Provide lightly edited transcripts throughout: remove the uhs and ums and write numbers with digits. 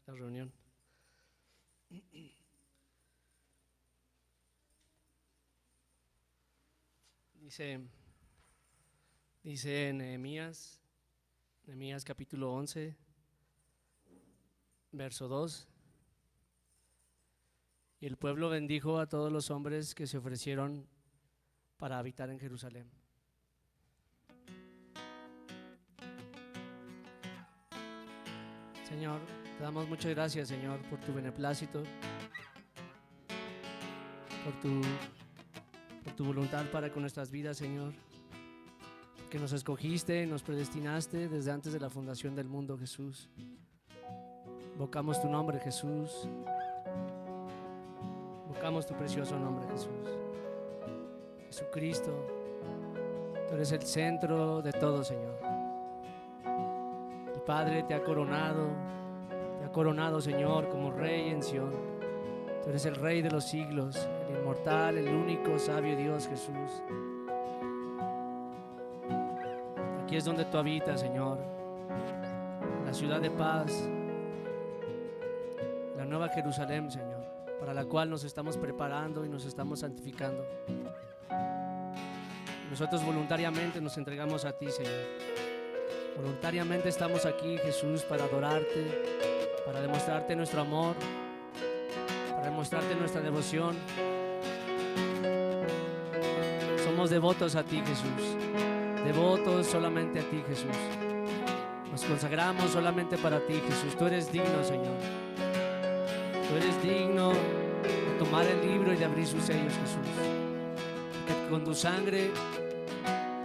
la reunión. Dice Nehemías capítulo 11, verso 2. Y el pueblo bendijo a todos los hombres que se ofrecieron para habitar en Jerusalén. Señor, te damos muchas gracias, Señor, por tu beneplácito, por tu voluntad para con nuestras vidas, Señor, que nos escogiste, nos predestinaste desde antes de la fundación del mundo, Jesús. Invocamos tu nombre, Jesús. Invocamos tu precioso nombre, Jesús. Jesucristo, tú eres el centro de todo, Señor. El Padre te ha coronado, Señor, como Rey en Sión. Tú eres el Rey de los siglos, el inmortal, el único sabio Dios, Jesús. Aquí es donde tú habitas, Señor, la ciudad de paz, la nueva Jerusalén, Señor, para la cual nos estamos preparando y nos estamos santificando. Nosotros voluntariamente nos entregamos a ti, Señor. Voluntariamente estamos aquí, Jesús, para adorarte, para demostrarte nuestro amor, para demostrarte nuestra devoción. Somos devotos a ti, Jesús. Devotos solamente a ti, Jesús. Nos consagramos solamente para ti, Jesús. Tú eres digno, Señor. Tú eres digno de tomar el libro y de abrir sus sellos, Jesús. Porque con tu sangre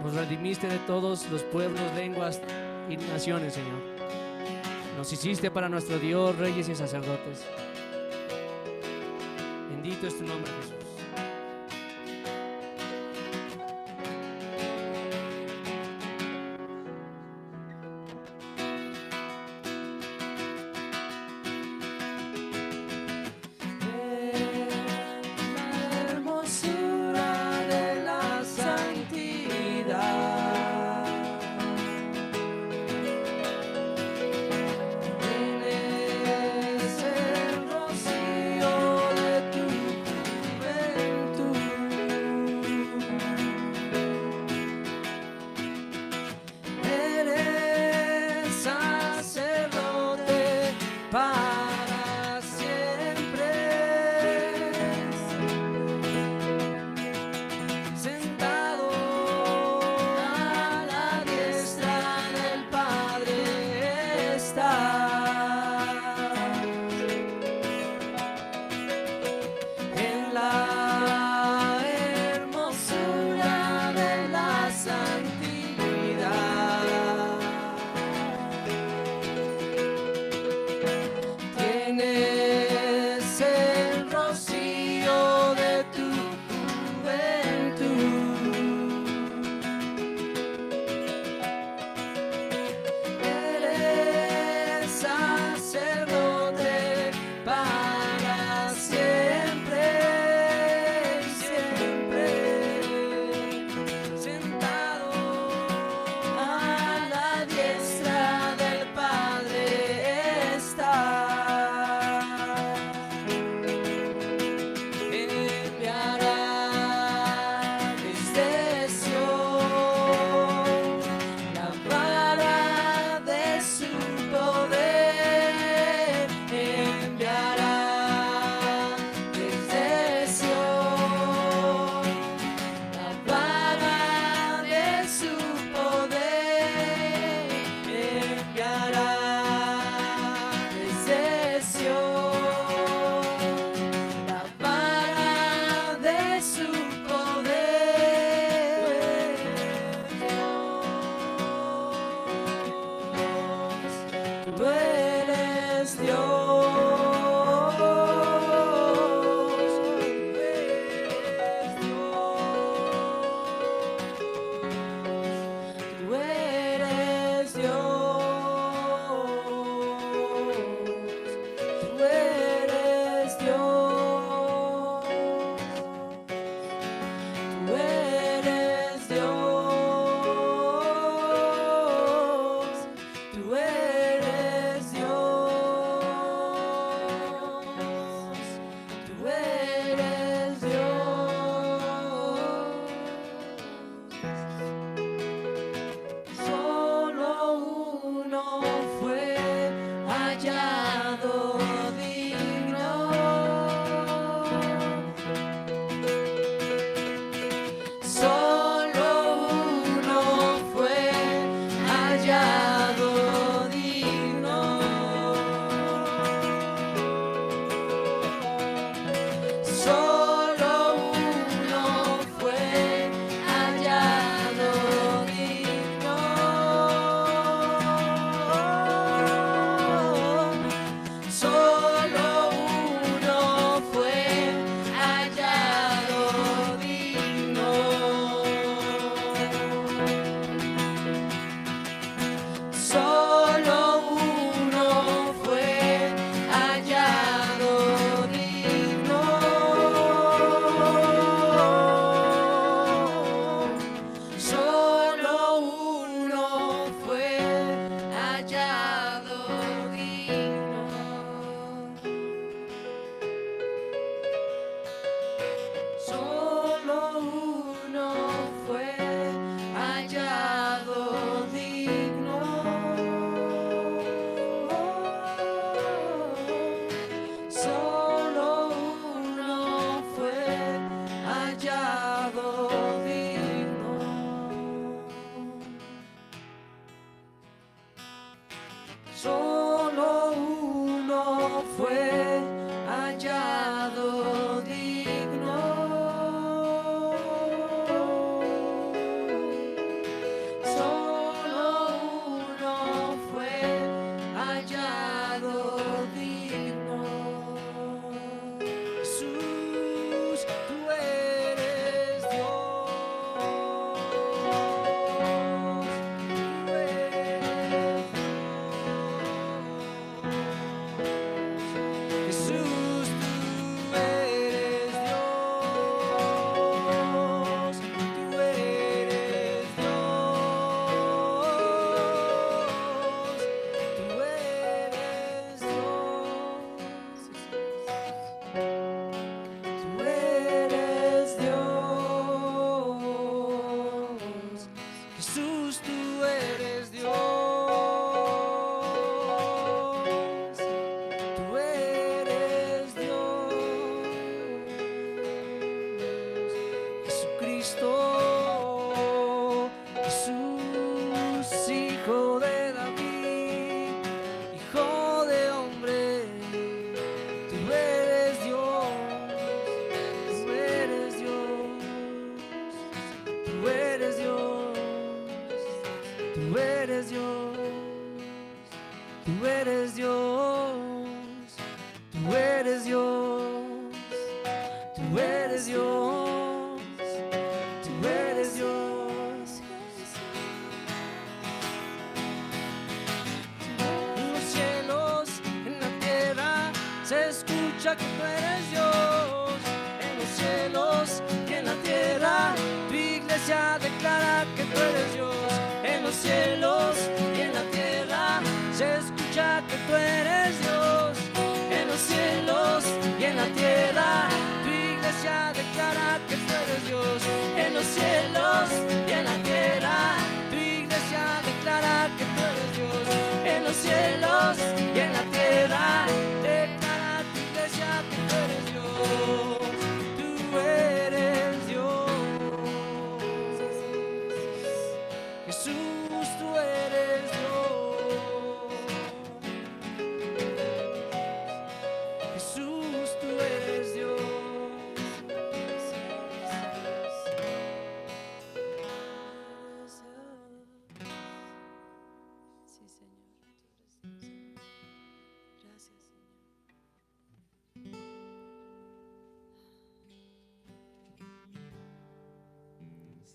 nos redimiste de todos los pueblos, lenguas y naciones, Señor. Nos hiciste para nuestro Dios, reyes y sacerdotes. Bendito es tu nombre, Jesús.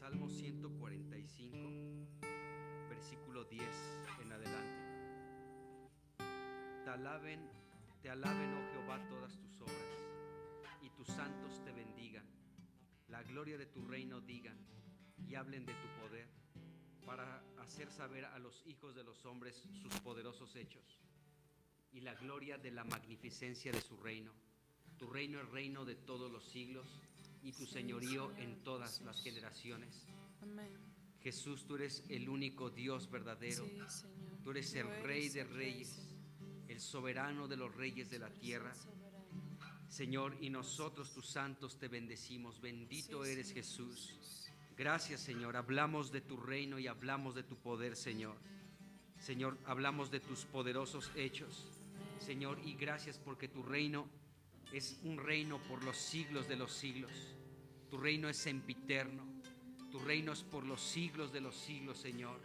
Salmo 145, versículo 10 en adelante. Te alaben, oh Jehová, todas tus obras, y tus santos te bendigan. La gloria de tu reino digan, y hablen de tu poder, para hacer saber a los hijos de los hombres sus poderosos hechos, y la gloria de la magnificencia de su reino. Tu reino es reino de todos los siglos, y tu señorío en todas las generaciones. Amén. Jesús, tú eres el único Dios verdadero. Sí, Señor. Tú eres el Rey de Reyes. el soberano de los reyes de la tierra. Señor, y nosotros tus santos te bendecimos. Bendito eres, Jesús. Gracias, Señor. Hablamos de tu reino y hablamos de tu poder, Señor. Señor, hablamos de tus poderosos hechos, Señor, y gracias porque tu reino es un reino por los siglos de los siglos. Tu reino es sempiterno. Tu reino es por los siglos de los siglos, Señor.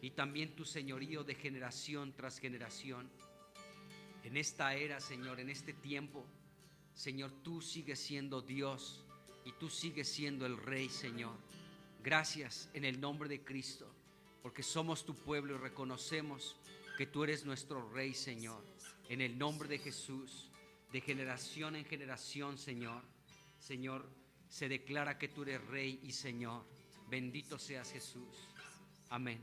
Y también tu señorío de generación tras generación. En esta era, Señor, en este tiempo, Señor, tú sigues siendo Dios y tú sigues siendo el Rey, Señor. Gracias en el nombre de Cristo, porque somos tu pueblo y reconocemos que tú eres nuestro Rey, Señor. En el nombre de Jesús, de generación en generación, Señor. Señor, se declara que tú eres Rey y Señor. Bendito seas, Jesús. Amén.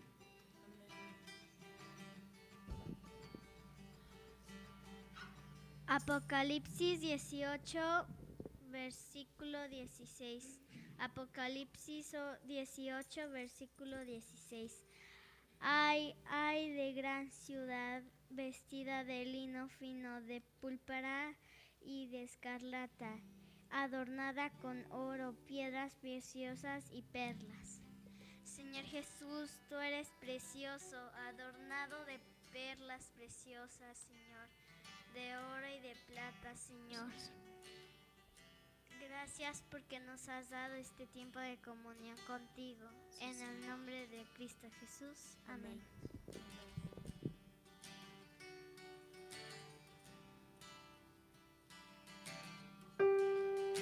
Apocalipsis 18, versículo 16. Apocalipsis 18, versículo 16. Ay de gran ciudad, vestida de lino fino, de púrpura y de escarlata, adornada con oro, piedras preciosas y perlas. Señor Jesús, tú eres precioso, adornado de perlas preciosas, Señor, de oro y de plata, Señor. Gracias porque nos has dado este tiempo de comunión contigo. En el nombre de Cristo Jesús. Amén.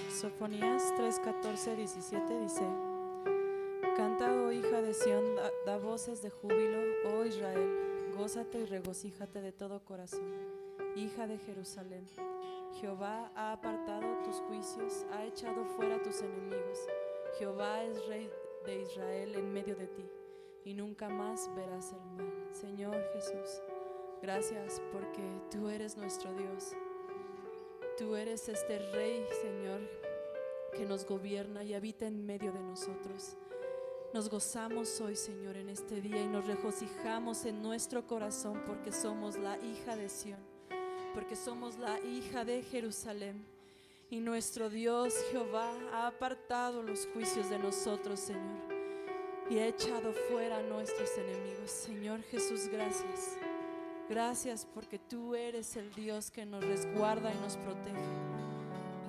Sofonías 3, 14, 17 dice: Canta, oh hija de Sión, da voces de júbilo, oh Israel, gózate y regocíjate de todo corazón, hija de Jerusalén. Jehová ha apartado tus juicios, ha echado fuera tus enemigos. Jehová es Rey de Israel en medio de ti, y nunca más verás el mal. Señor Jesús, gracias porque tú eres nuestro Dios. Tú eres este Rey, Señor, que nos gobierna y habita en medio de nosotros. Nos gozamos hoy, Señor, en este día y nos regocijamos en nuestro corazón porque somos la hija de Sión, porque somos la hija de Jerusalén. Y nuestro Dios Jehová ha apartado los juicios de nosotros, Señor, y ha echado fuera a nuestros enemigos. Señor Jesús, gracias. Gracias porque tú eres el Dios que nos resguarda y nos protege.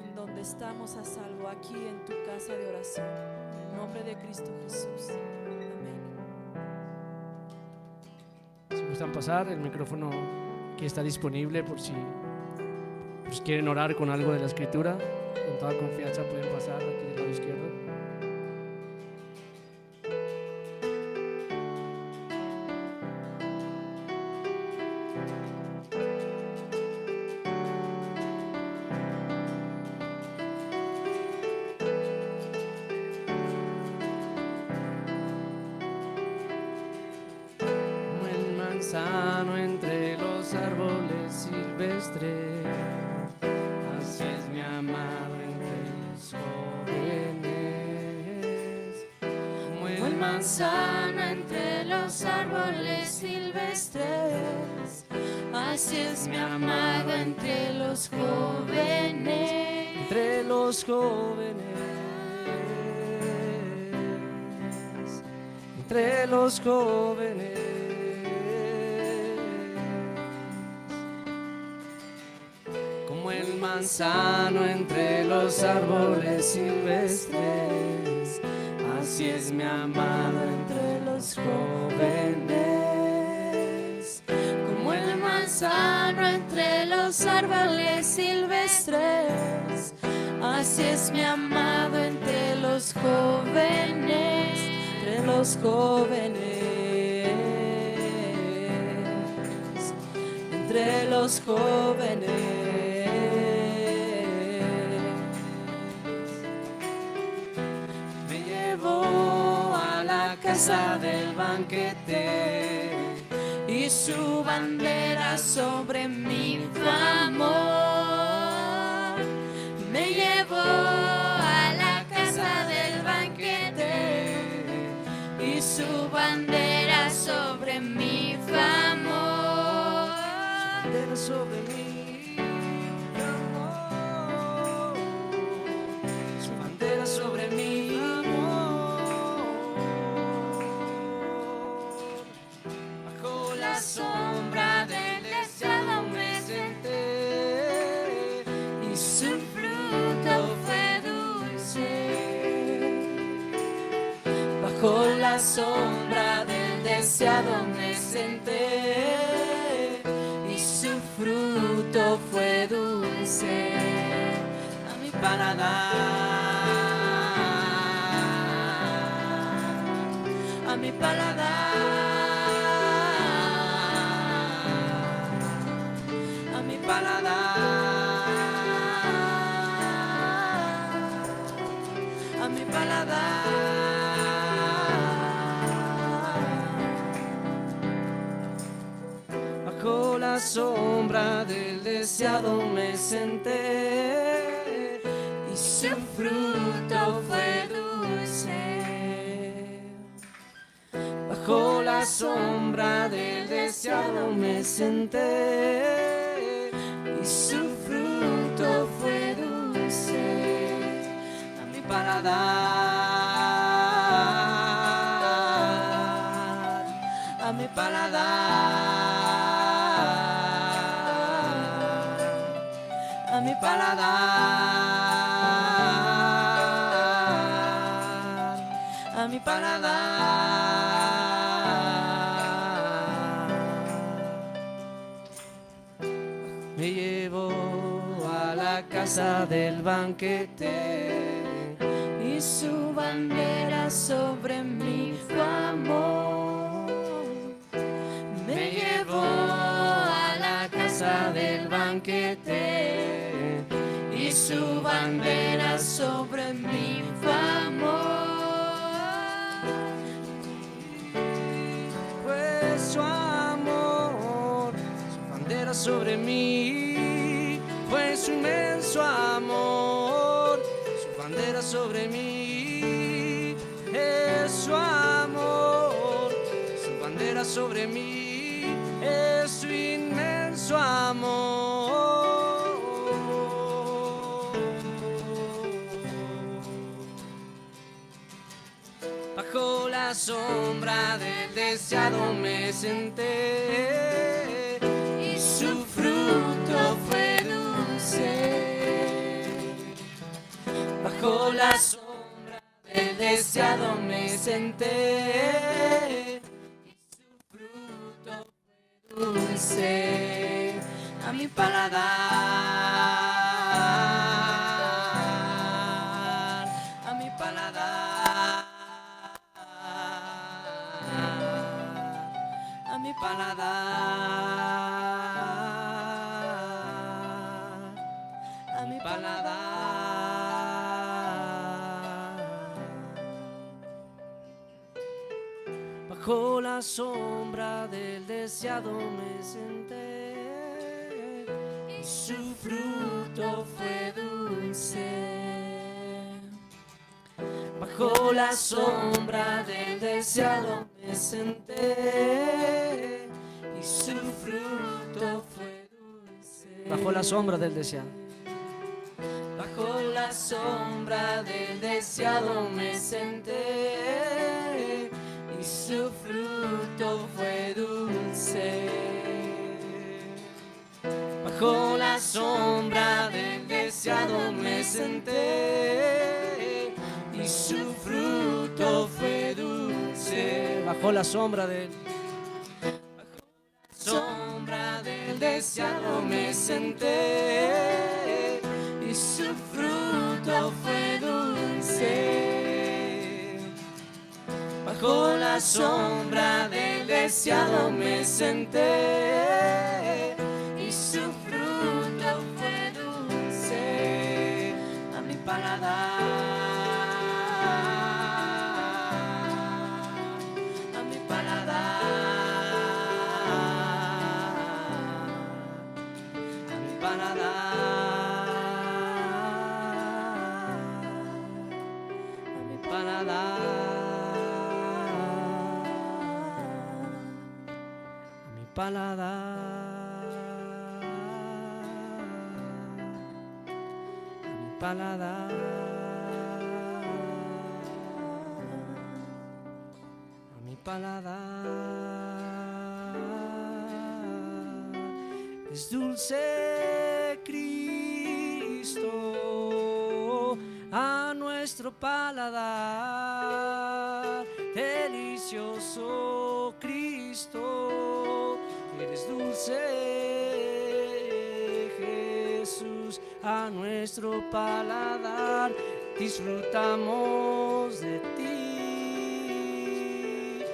En donde estamos a salvo, aquí en tu casa de oración. En el nombre de Cristo Jesús. Amén. Si gustan pasar, el micrófono aquí está disponible por si quieren orar con algo de la Escritura. Con toda confianza pueden pasar aquí del lado izquierdo. Sano entre los árboles silvestres, así es mi amado entre los jóvenes. Como el manzano entre los árboles silvestres, así es mi amado entre los jóvenes. Entre los jóvenes, entre los jóvenes. Manzano entre los árboles silvestres, así es mi amado entre los jóvenes. Como el manzano entre los árboles silvestres, así es mi amado entre los jóvenes, entre los jóvenes, entre los jóvenes. Casa del banquete y su bandera sobre mi amor. Me llevó a la casa del banquete y su bandera sobre mi amor. sobre mí, amor, su bandera sobre mí, amor, bajo la sombra del deseado me senté y su fruto fue dulce. Bajo la sombra del deseado me senté y su fruto fue dulce a mi paladar, a mi paladar, a mi paladar, a mi paladar. Bajo la sombra del deseado me senté y su fruto fue dulce. Bajo la sombra del deseado me senté y su fruto fue dulce a mi paladar, a mi paladar. A mi paladar, a mi paladar. Me llevó a la casa del banquete y su bandera sobre mí fue amor. Me llevó a la casa del banquete y su bandera sobre mí fue amor. Pues su amor, su bandera sobre mí, fue su inmenso amor, su bandera sobre mí, es su amor, su bandera sobre mí, es su inmenso amor. Bajo la sombra del deseado me senté y su fruto fue dulce. Bajo la sombra del deseado me senté y su fruto fue dulce a mi paladar, a mi paladar, a mi paladar, a mi paladar. Bajo la sombra del deseado me senté y su fruto fue dulce. Bajo la sombra del deseado me senté y su fruto fue dulce. Bajo la sombra del deseado. Bajo la sombra del deseado me senté y su fruto fue dulce. Bajo la sombra del deseado me senté y su fruto fue dulce. Bajo la sombra del deseado me senté y su fruto fue dulce. Bajo la sombra del deseado me senté y su fruto fue dulce a mi paladar, a mi paladar, a mi paladar, a mi paladar. Paladar. paladar, a mi paladar. Es dulce Cristo a nuestro paladar, delicioso Cristo, eres dulce Jesús a nuestro paladar, disfrutamos de ti,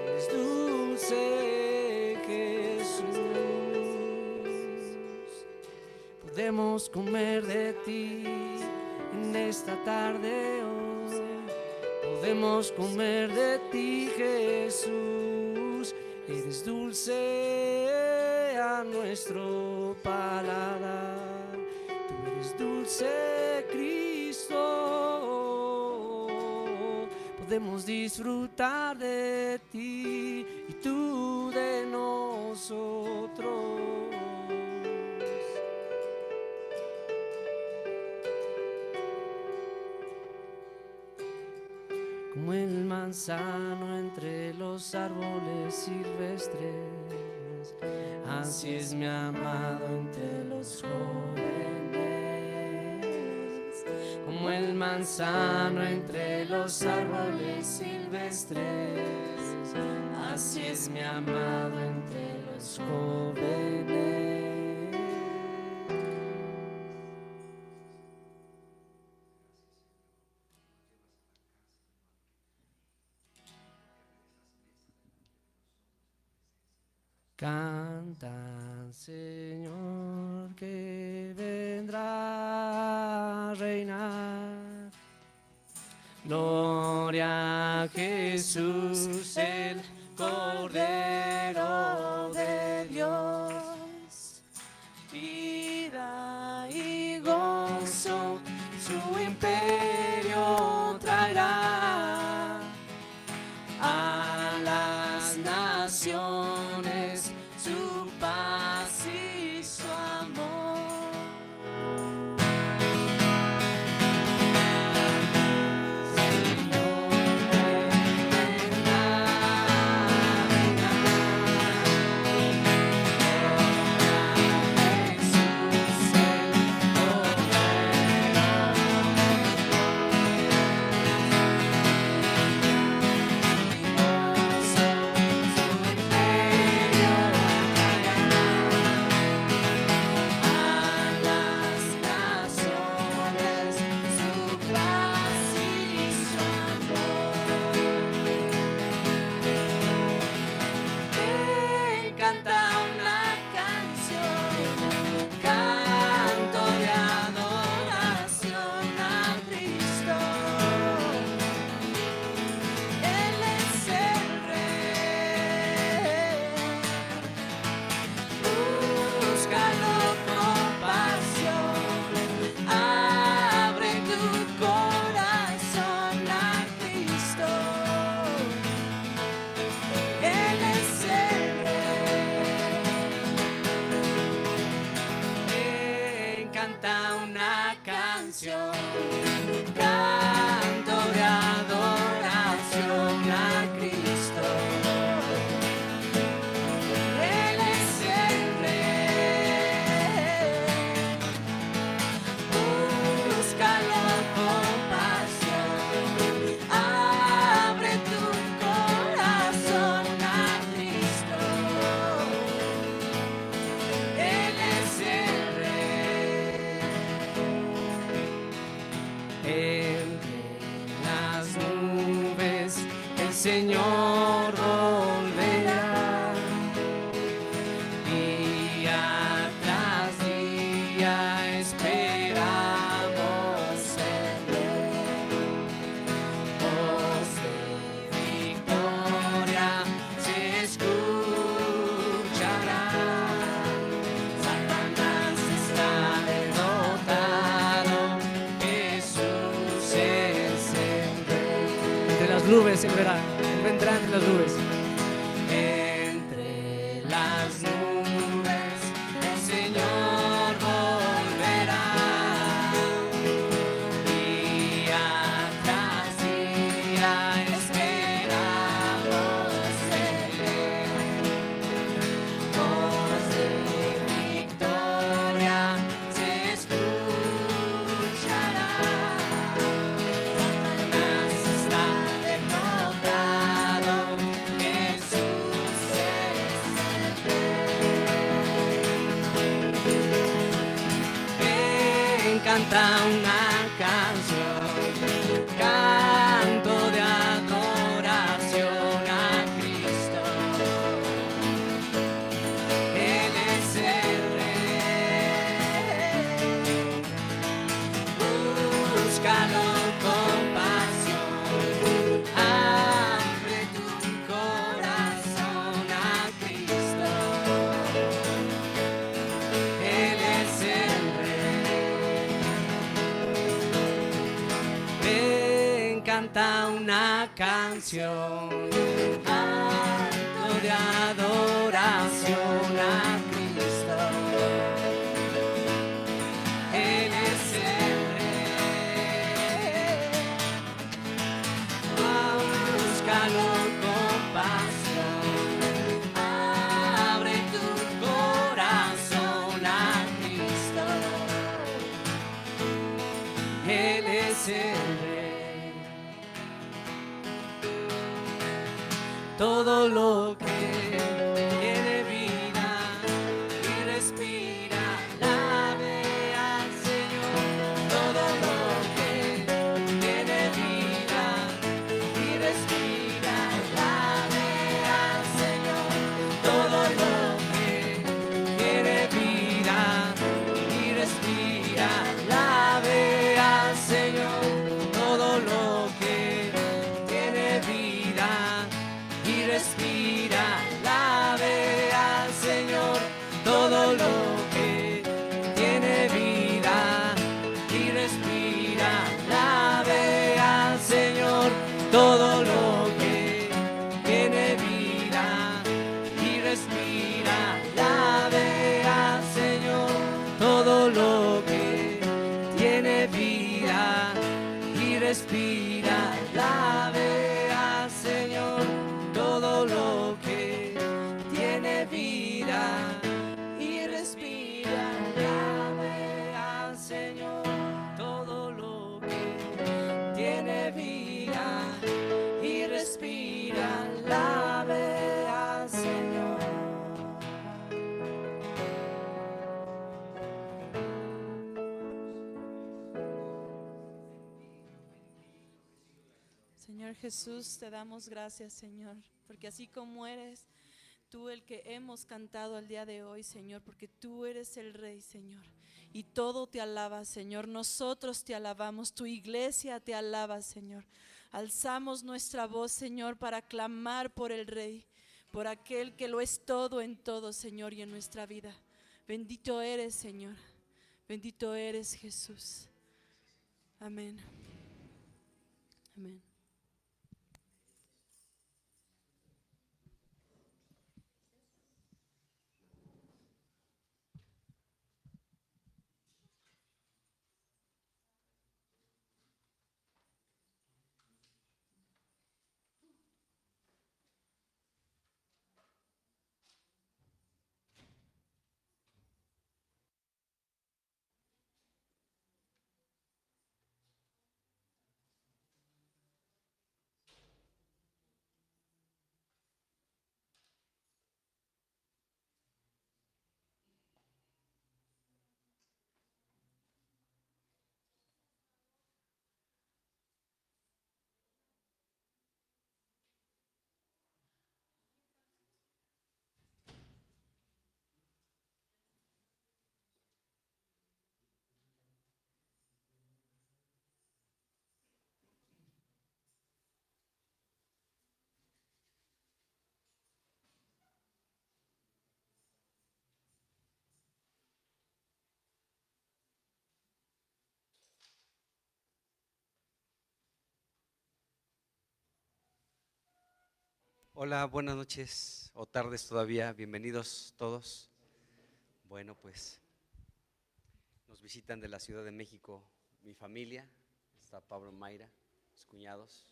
eres dulce Jesús, podemos comer de ti en esta tarde hoy, podemos comer de ti Jesús, eres dulce a nuestro paladar, tú eres dulce Cristo, podemos disfrutar de ti y tú de nosotros. Como el manzano entre los árboles silvestres, así es mi amado entre los jóvenes. Como el manzano entre los árboles silvestres, así es mi amado entre los jóvenes. Canta, Señor, que vendrá a reinar. Gloria a Jesús, el Cordero de Dios. Vida y gozo, su imperio traerá a las naciones su paz y su amor. Señor, vendrá a reinar. Jesús, el Cordero Señor volverá, día tras día esperamos en él. Voz de victoria se escuchará, Satanás está derrotado, Jesús es el Rey. Entre las nubes se verá. Vendrá entre las nubes. Entre las nubes el Señor volverá. canta una canción, canto de adoración a Cristo. Él es el Rey. Búscalo con pasión, abre tu corazón a Cristo. Él es el Rey. Ven, canta una canción, canto de adoración a Cristo. Él es el Rey. Búscalo con pasión, abre tu corazón a Cristo. Él es el Rey. Todo lo que tiene vida y respira, alabe al Señor. Todo lo que tiene vida y respira, alabe al Señor. Todo lo que tiene vida y respira, alabe al Señor. Todo lo que tiene vida y respira, alabe al Señor. Todo lo que tiene vida y respira, alabe al Señor. Todo lo que tiene vida y respira, alabe al Señor. Todo lo que tiene vida y respira, alabe al Señor. Todo lo que tiene vida y respira, alabe al Señor. Todo lo que tiene vida y respira, alabe al Señor. Señor Jesús, te damos gracias, Señor, porque así como eres tú el que hemos cantado el día de hoy, Señor, porque tú eres el Rey, Señor, y todo te alaba, Señor. Nosotros te alabamos, tu iglesia te alaba, Señor. Alzamos nuestra voz, Señor, para clamar por el Rey, por aquel que lo es todo en todo, Señor, y en nuestra vida. Bendito eres, Señor. Bendito eres, Jesús. Amén. Amén. Hola, buenas noches o tardes todavía, bienvenidos todos. Bueno, pues nos visitan de la Ciudad de México mi familia, está Pablo, Mayra, mis cuñados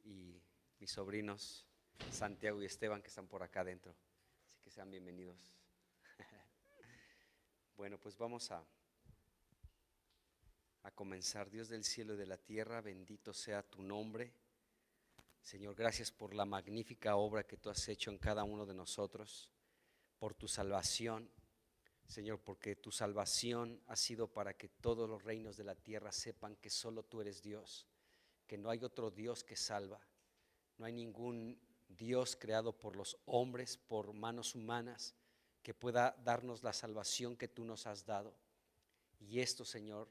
y mis sobrinos Santiago y Esteban que están por acá adentro, así que sean bienvenidos. Bueno, pues vamos a comenzar. Dios del cielo y de la tierra, bendito sea tu nombre. Señor, gracias por la magnífica obra que tú has hecho en cada uno de nosotros, por tu salvación, Señor, porque tu salvación ha sido para que todos los reinos de la tierra sepan que solo tú eres Dios, que no hay otro Dios que salva, no hay ningún Dios creado por los hombres, por manos humanas, que pueda darnos la salvación que tú nos has dado. Y esto, Señor,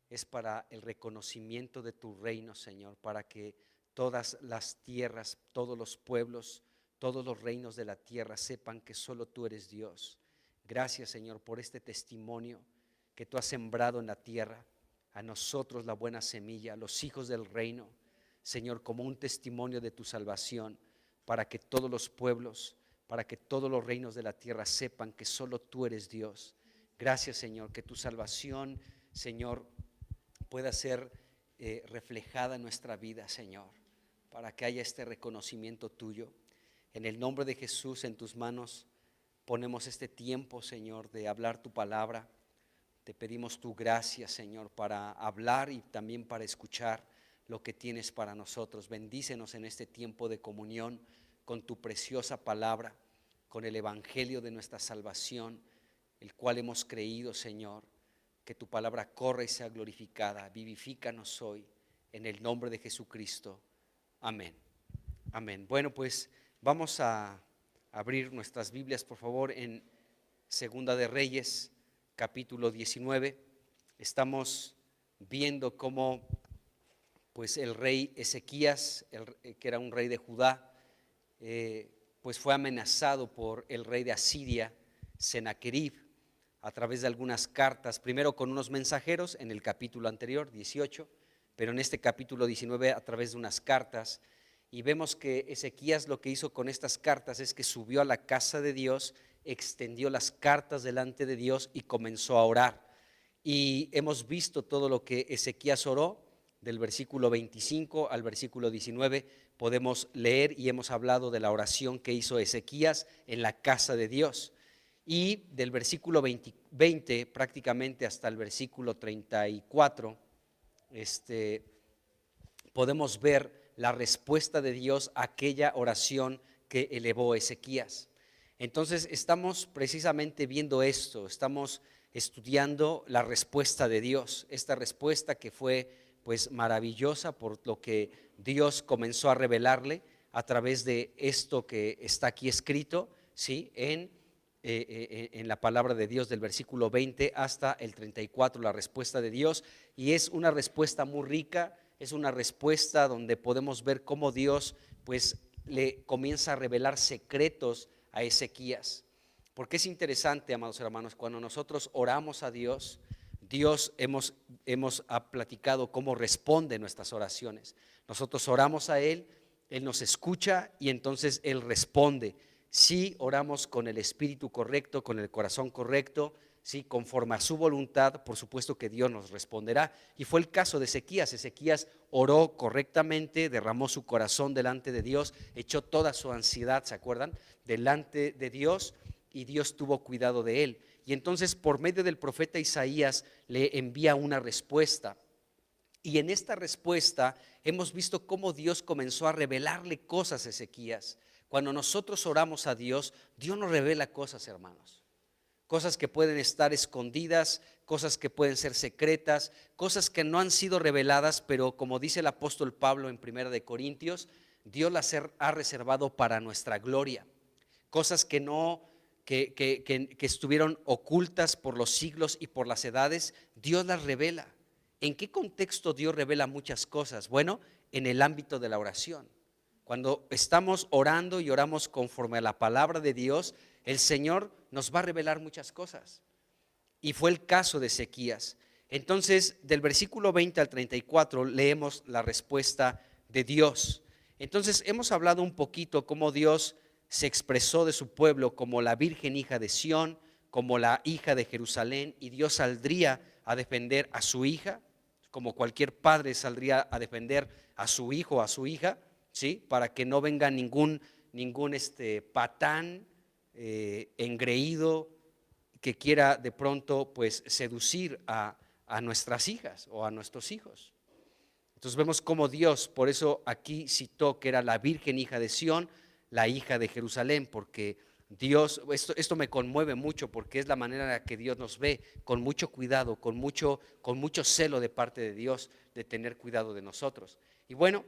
es para el reconocimiento de tu reino, Señor, para que todas las tierras, todos los pueblos, todos los reinos de la tierra sepan que solo tú eres Dios. Gracias, Señor, por este testimonio que tú has sembrado en la tierra, a nosotros la buena semilla, a los hijos del reino, Señor, como un testimonio de tu salvación, para que todos los pueblos, para que todos los reinos de la tierra sepan que solo tú eres Dios. Gracias, Señor, que tu salvación, Señor, pueda ser reflejada en nuestra vida, Señor, para que haya este reconocimiento tuyo. En el nombre de Jesús, en tus manos ponemos este tiempo, Señor, de hablar tu palabra. Te pedimos tu gracia, Señor, para hablar y también para escuchar lo que tienes para nosotros. Bendícenos en este tiempo de comunión con tu preciosa palabra, con el evangelio de nuestra salvación, el cual hemos creído, Señor. Que tu palabra corra y sea glorificada. Vivifícanos hoy en el nombre de Jesucristo. Amén. Amén. Bueno, pues vamos a abrir nuestras Biblias, por favor, en Segunda de Reyes, capítulo 19. Estamos viendo cómo pues el rey Ezequías, que era un rey de Judá, pues fue amenazado por el rey de Asiria, Sennacherib, a través de algunas cartas, primero con unos mensajeros en el capítulo anterior, 18, pero en este capítulo 19 a través de unas cartas. Y vemos que Ezequías lo que hizo con estas cartas es que subió a la casa de Dios, extendió las cartas delante de Dios y comenzó a orar. Y hemos visto todo lo que Ezequías oró, del versículo 25 al versículo 19, podemos leer y hemos hablado de la oración que hizo Ezequías en la casa de Dios. Y del versículo 20 prácticamente hasta el versículo 34, podemos ver la respuesta de Dios a aquella oración que elevó Ezequías. Entonces estamos precisamente viendo esto, estamos estudiando la respuesta de Dios, esta respuesta que fue pues maravillosa por lo que Dios comenzó a revelarle a través de esto que está aquí escrito, ¿sí? En la palabra de Dios, del versículo 20 hasta el 34, la respuesta de Dios. Y es una respuesta muy rica, es una respuesta donde podemos ver cómo Dios pues le comienza a revelar secretos a Ezequías. Porque es interesante, amados hermanos, cuando nosotros oramos a Dios, hemos platicado cómo responde nuestras oraciones. Nosotros oramos a Él, Él nos escucha y entonces Él responde. Si oramos con el espíritu correcto, con el corazón correcto, ¿sí? Conforme a su voluntad, por supuesto que Dios nos responderá. Y fue el caso de Ezequías. Ezequías oró correctamente, derramó su corazón delante de Dios, echó toda su ansiedad, ¿se acuerdan? Delante de Dios, y Dios tuvo cuidado de él. Y entonces por medio del profeta Isaías le envía una respuesta. Y en esta respuesta hemos visto cómo Dios comenzó a revelarle cosas a Ezequías. Cuando nosotros oramos a Dios, Dios nos revela cosas, hermanos. Cosas que pueden estar escondidas, cosas que pueden ser secretas, cosas que no han sido reveladas, pero como dice el apóstol Pablo en 1 de Corintios, Dios las ha reservado para nuestra gloria. Cosas que estuvieron ocultas por los siglos y por las edades, Dios las revela. ¿En qué contexto Dios revela muchas cosas? Bueno, en el ámbito de la oración. Cuando estamos orando y oramos conforme a la palabra de Dios, el Señor nos va a revelar muchas cosas. Y fue el caso de Ezequías. Entonces, del versículo 20 al 34 leemos la respuesta de Dios. Entonces, hemos hablado un poquito cómo Dios se expresó de su pueblo como la virgen hija de Sión, como la hija de Jerusalén, y Dios saldría a defender a su hija, como cualquier padre saldría a defender a su hijo o a su hija, ¿sí? Para que no venga ningún patán engreído que quiera de pronto pues seducir a nuestras hijas o a nuestros hijos. Entonces vemos cómo Dios, por eso aquí citó que era la virgen hija de Sión, la hija de Jerusalén, porque Dios, esto me conmueve mucho porque es la manera en la que Dios nos ve, con mucho cuidado, con mucho celo de parte de Dios, de tener cuidado de nosotros. Y bueno,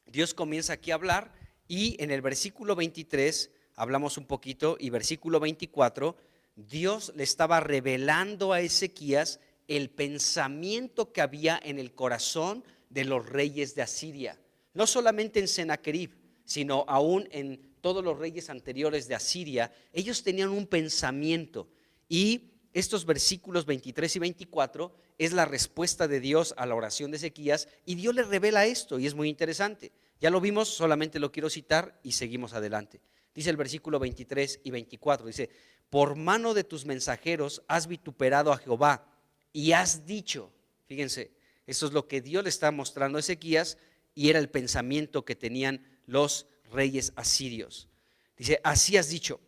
Dios comienza aquí a hablar y en el versículo 23 hablamos un poquito y versículo 24, Dios le estaba revelando a Ezequías el pensamiento que había en el corazón de los reyes de Asiria, no solamente en Sennacherib, sino aún en todos los reyes anteriores de Asiria. Ellos tenían un pensamiento y estos versículos 23 y 24 es la respuesta de Dios a la oración de Ezequías y Dios le revela esto y es muy interesante. Ya lo vimos, solamente lo quiero citar y seguimos adelante. Dice el versículo 23 y 24, dice: por mano de tus mensajeros has vituperado a Jehová y has dicho, fíjense, eso es lo que Dios le está mostrando a Ezequías y era el pensamiento que tenían los reyes asirios. Dice: así has dicho,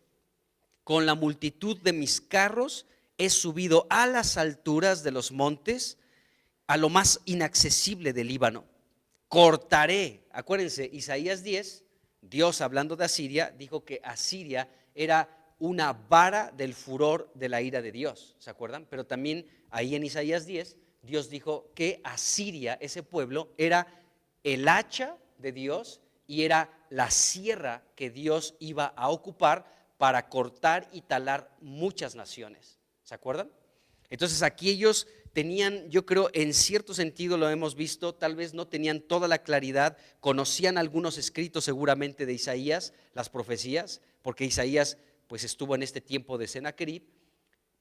con la multitud de mis carros he subido a las alturas de los montes, a lo más inaccesible del Líbano. Cortaré, acuérdense, Isaías 10, Dios hablando de Asiria, dijo que Asiria era una vara del furor de la ira de Dios, ¿se acuerdan? Pero también ahí en Isaías 10, Dios dijo que Asiria, ese pueblo, era el hacha de Dios y era la sierra que Dios iba a ocupar para cortar y talar muchas naciones, ¿se acuerdan? Entonces aquí ellos tenían, yo creo, en cierto sentido lo hemos visto, tal vez no tenían toda la claridad, conocían algunos escritos seguramente de Isaías, las profecías, porque Isaías pues estuvo en este tiempo de Sennacherib,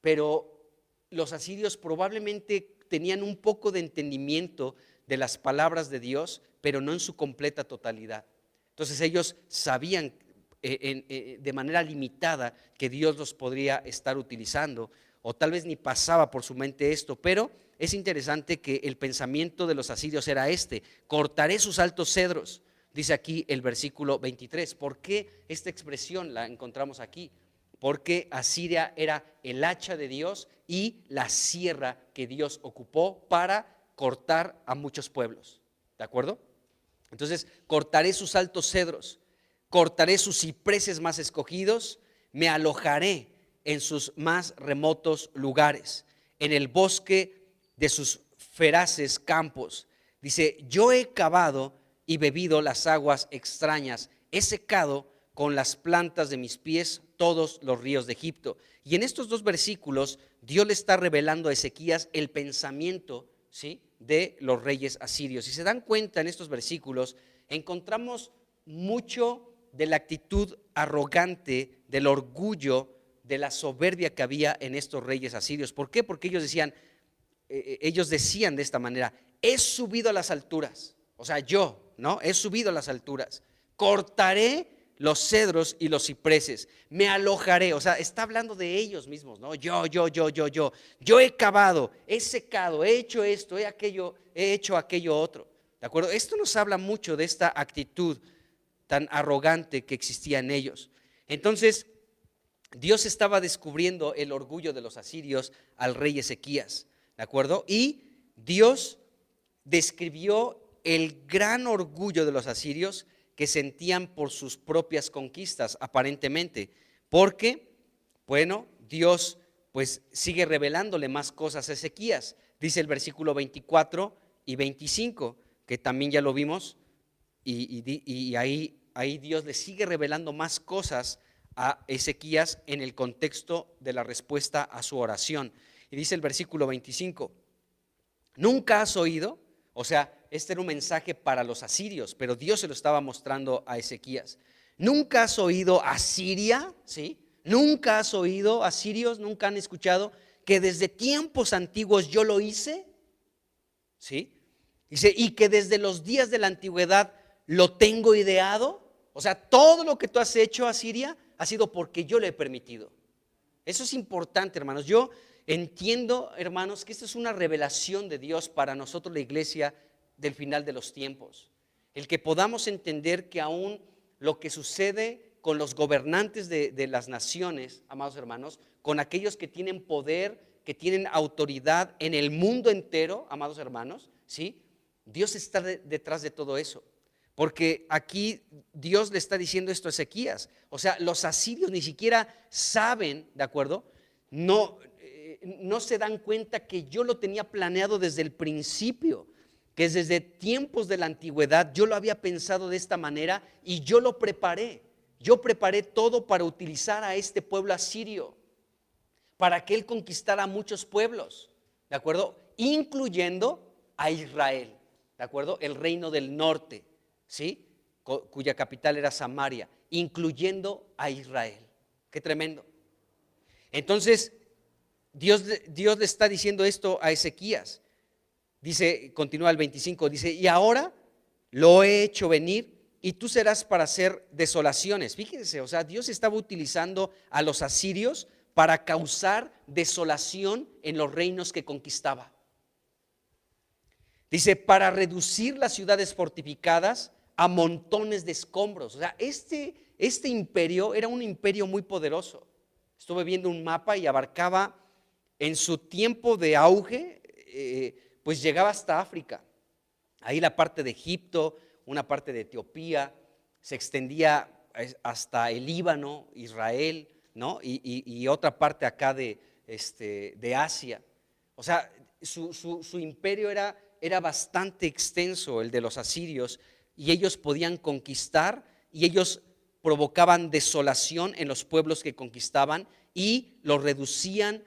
pero los asirios probablemente tenían un poco de entendimiento de las palabras de Dios, pero no en su completa totalidad. Entonces ellos sabían de manera limitada que Dios los podría estar utilizando, o tal vez ni pasaba por su mente esto, pero es interesante que el pensamiento de los asirios era este: cortaré sus altos cedros. Dice aquí el versículo 23. ¿Por qué esta expresión la encontramos aquí? Porque Asiria era el hacha de Dios y la sierra que Dios ocupó para cortar a muchos pueblos, ¿de acuerdo? Entonces, cortaré sus altos cedros, cortaré sus cipreses más escogidos, me alojaré en sus más remotos lugares, en el bosque de sus feraces campos. Dice: yo he cavado y bebido las aguas extrañas, he secado con las plantas de mis pies todos los ríos de Egipto. Y en estos dos versículos Dios le está revelando a Ezequías el pensamiento, ¿sí?, de los reyes asirios. Si se dan cuenta, en estos versículos encontramos mucho de la actitud arrogante, del orgullo, de la soberbia que había en estos reyes asirios. ¿Por qué? Porque ellos decían de esta manera: he subido a las alturas, o sea, yo, ¿no? He subido a las alturas, cortaré los cedros y los cipreses, me alojaré. O sea, está hablando de ellos mismos, ¿no? Yo he cavado, he secado, he hecho esto, he hecho aquello otro, ¿de acuerdo? Esto nos habla mucho de esta actitud tan arrogante que existía en ellos. Entonces, Dios estaba descubriendo el orgullo de los asirios al rey Ezequías, ¿de acuerdo? Y Dios describió el gran orgullo de los asirios que sentían por sus propias conquistas, aparentemente, porque, bueno, Dios pues sigue revelándole más cosas a Ezequías. Dice el versículo 24 y 25, que también ya lo vimos, y ahí Dios le sigue revelando más cosas a Ezequías en el contexto de la respuesta a su oración. Y dice el versículo 25: nunca has oído, o sea, este era un mensaje para los asirios, pero Dios se lo estaba mostrando a Ezequías. ¿Nunca has oído Asiria? ¿Sí? ¿Nunca has oído asirios? ¿Nunca han escuchado que desde tiempos antiguos yo lo hice? ¿Sí? Dice, y que desde los días de la antigüedad lo tengo ideado. O sea, todo lo que tú has hecho, Asiria, ha sido porque yo le he permitido. Eso es importante, hermanos. Yo entiendo, hermanos, que esto es una revelación de Dios para nosotros, la iglesia del final de los tiempos. El que podamos entender que aún lo que sucede con los gobernantes de las naciones, amados hermanos, con aquellos que tienen poder, que tienen autoridad en el mundo entero, amados hermanos, ¿sí? Dios está detrás de todo eso. porque aquí Dios le está diciendo esto a Ezequías. O sea, los asirios ni siquiera saben, ¿de acuerdo? No se dan cuenta que yo lo tenía planeado desde el principio, que desde tiempos de la antigüedad yo lo había pensado de esta manera y yo lo preparé. Yo preparé todo para utilizar a este pueblo asirio, para que él conquistara muchos pueblos, ¿de acuerdo? Incluyendo a Israel, ¿de acuerdo? El reino del norte, ¿sí? Cuya capital era Samaria, incluyendo a Israel. Qué tremendo. Entonces, Dios le está diciendo esto a Ezequías. Dice, continúa el 25, dice, y ahora lo he hecho venir y tú serás para hacer desolaciones. Fíjense, o sea, Dios estaba utilizando a los asirios para causar desolación en los reinos que conquistaba. Dice, para reducir las ciudades fortificadas a montones de escombros. O sea, este imperio era un imperio muy poderoso. Estuve viendo un mapa y abarcaba en su tiempo de auge, pues llegaba hasta África. Ahí la parte de Egipto, una parte de Etiopía, se extendía hasta el Líbano, Israel, ¿no? Y otra parte acá de Asia. O sea, su imperio era bastante extenso, el de los asirios, y ellos podían conquistar y ellos provocaban desolación en los pueblos que conquistaban y los reducían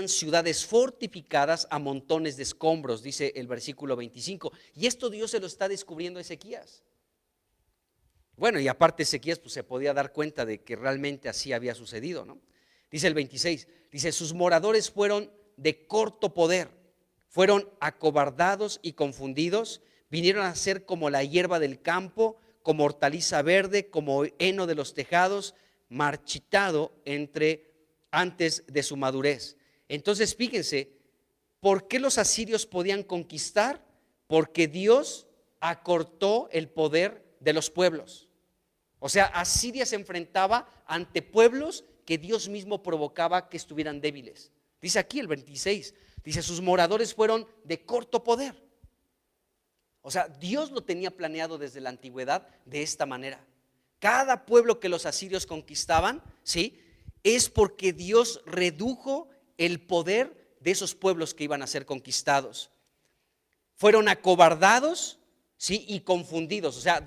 ciudades fortificadas a montones de escombros, dice el versículo 25. Y esto Dios se lo está descubriendo a Ezequías. Bueno, y aparte Ezequías pues se podía dar cuenta de que realmente así había sucedido, ¿no? Dice el 26, dice, sus moradores fueron de corto poder, fueron acobardados y confundidos, vinieron a ser como la hierba del campo, como hortaliza verde, como heno de los tejados, marchitado antes de su madurez. Entonces fíjense, ¿por qué los asirios podían conquistar? Porque Dios acortó el poder de los pueblos. O sea, Asiria se enfrentaba ante pueblos que Dios mismo provocaba que estuvieran débiles. Dice aquí el 26, dice, sus moradores fueron de corto poder. O sea, Dios lo tenía planeado desde la antigüedad de esta manera. Cada pueblo que los asirios conquistaban, ¿sí?, es porque Dios redujo el poder de esos pueblos que iban a ser conquistados. Fueron acobardados, ¿sí?, y confundidos. O sea,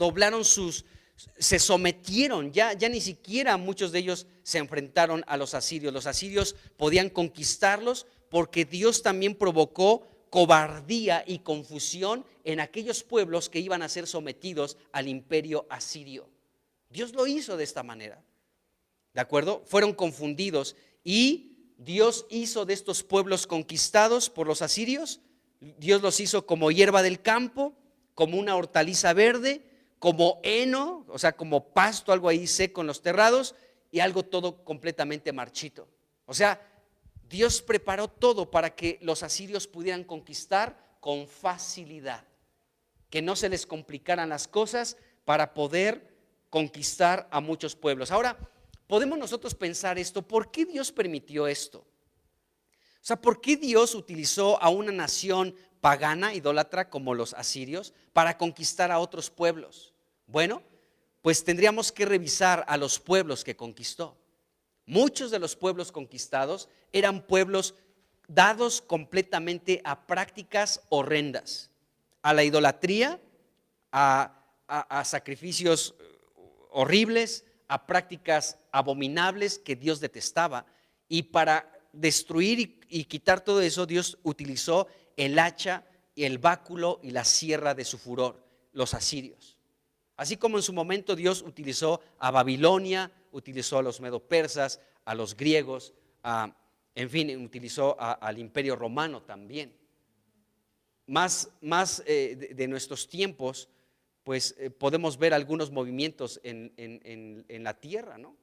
se sometieron, ya ni siquiera muchos de ellos se enfrentaron a los asirios. Los asirios podían conquistarlos porque Dios también provocó cobardía y confusión en aquellos pueblos que iban a ser sometidos al imperio asirio. Dios lo hizo de esta manera, ¿de acuerdo? Fueron confundidos y Dios hizo de estos pueblos conquistados por los asirios, Dios los hizo como hierba del campo, como una hortaliza verde, como heno, o sea, como pasto, algo ahí seco en los terrados, y algo todo completamente marchito. O sea, Dios preparó todo para que los asirios pudieran conquistar con facilidad, que no se les complicaran las cosas para poder conquistar a muchos pueblos. Ahora, podemos nosotros pensar esto, ¿por qué Dios permitió esto? O sea, ¿por qué Dios utilizó a una nación pagana, idólatra como los asirios, para conquistar a otros pueblos? Bueno, pues tendríamos que revisar a los pueblos que conquistó. Muchos de los pueblos conquistados eran pueblos dados completamente a prácticas horrendas, a la idolatría, a sacrificios horribles, a prácticas abominables que Dios detestaba. Y para destruir y quitar todo eso, Dios utilizó el hacha, el báculo y la sierra de su furor, los asirios. Así como en su momento Dios utilizó a Babilonia, utilizó a los medo-persas, a los griegos, en fin, utilizó al imperio romano también. Más de nuestros tiempos, pues podemos ver algunos movimientos en la tierra, ¿no?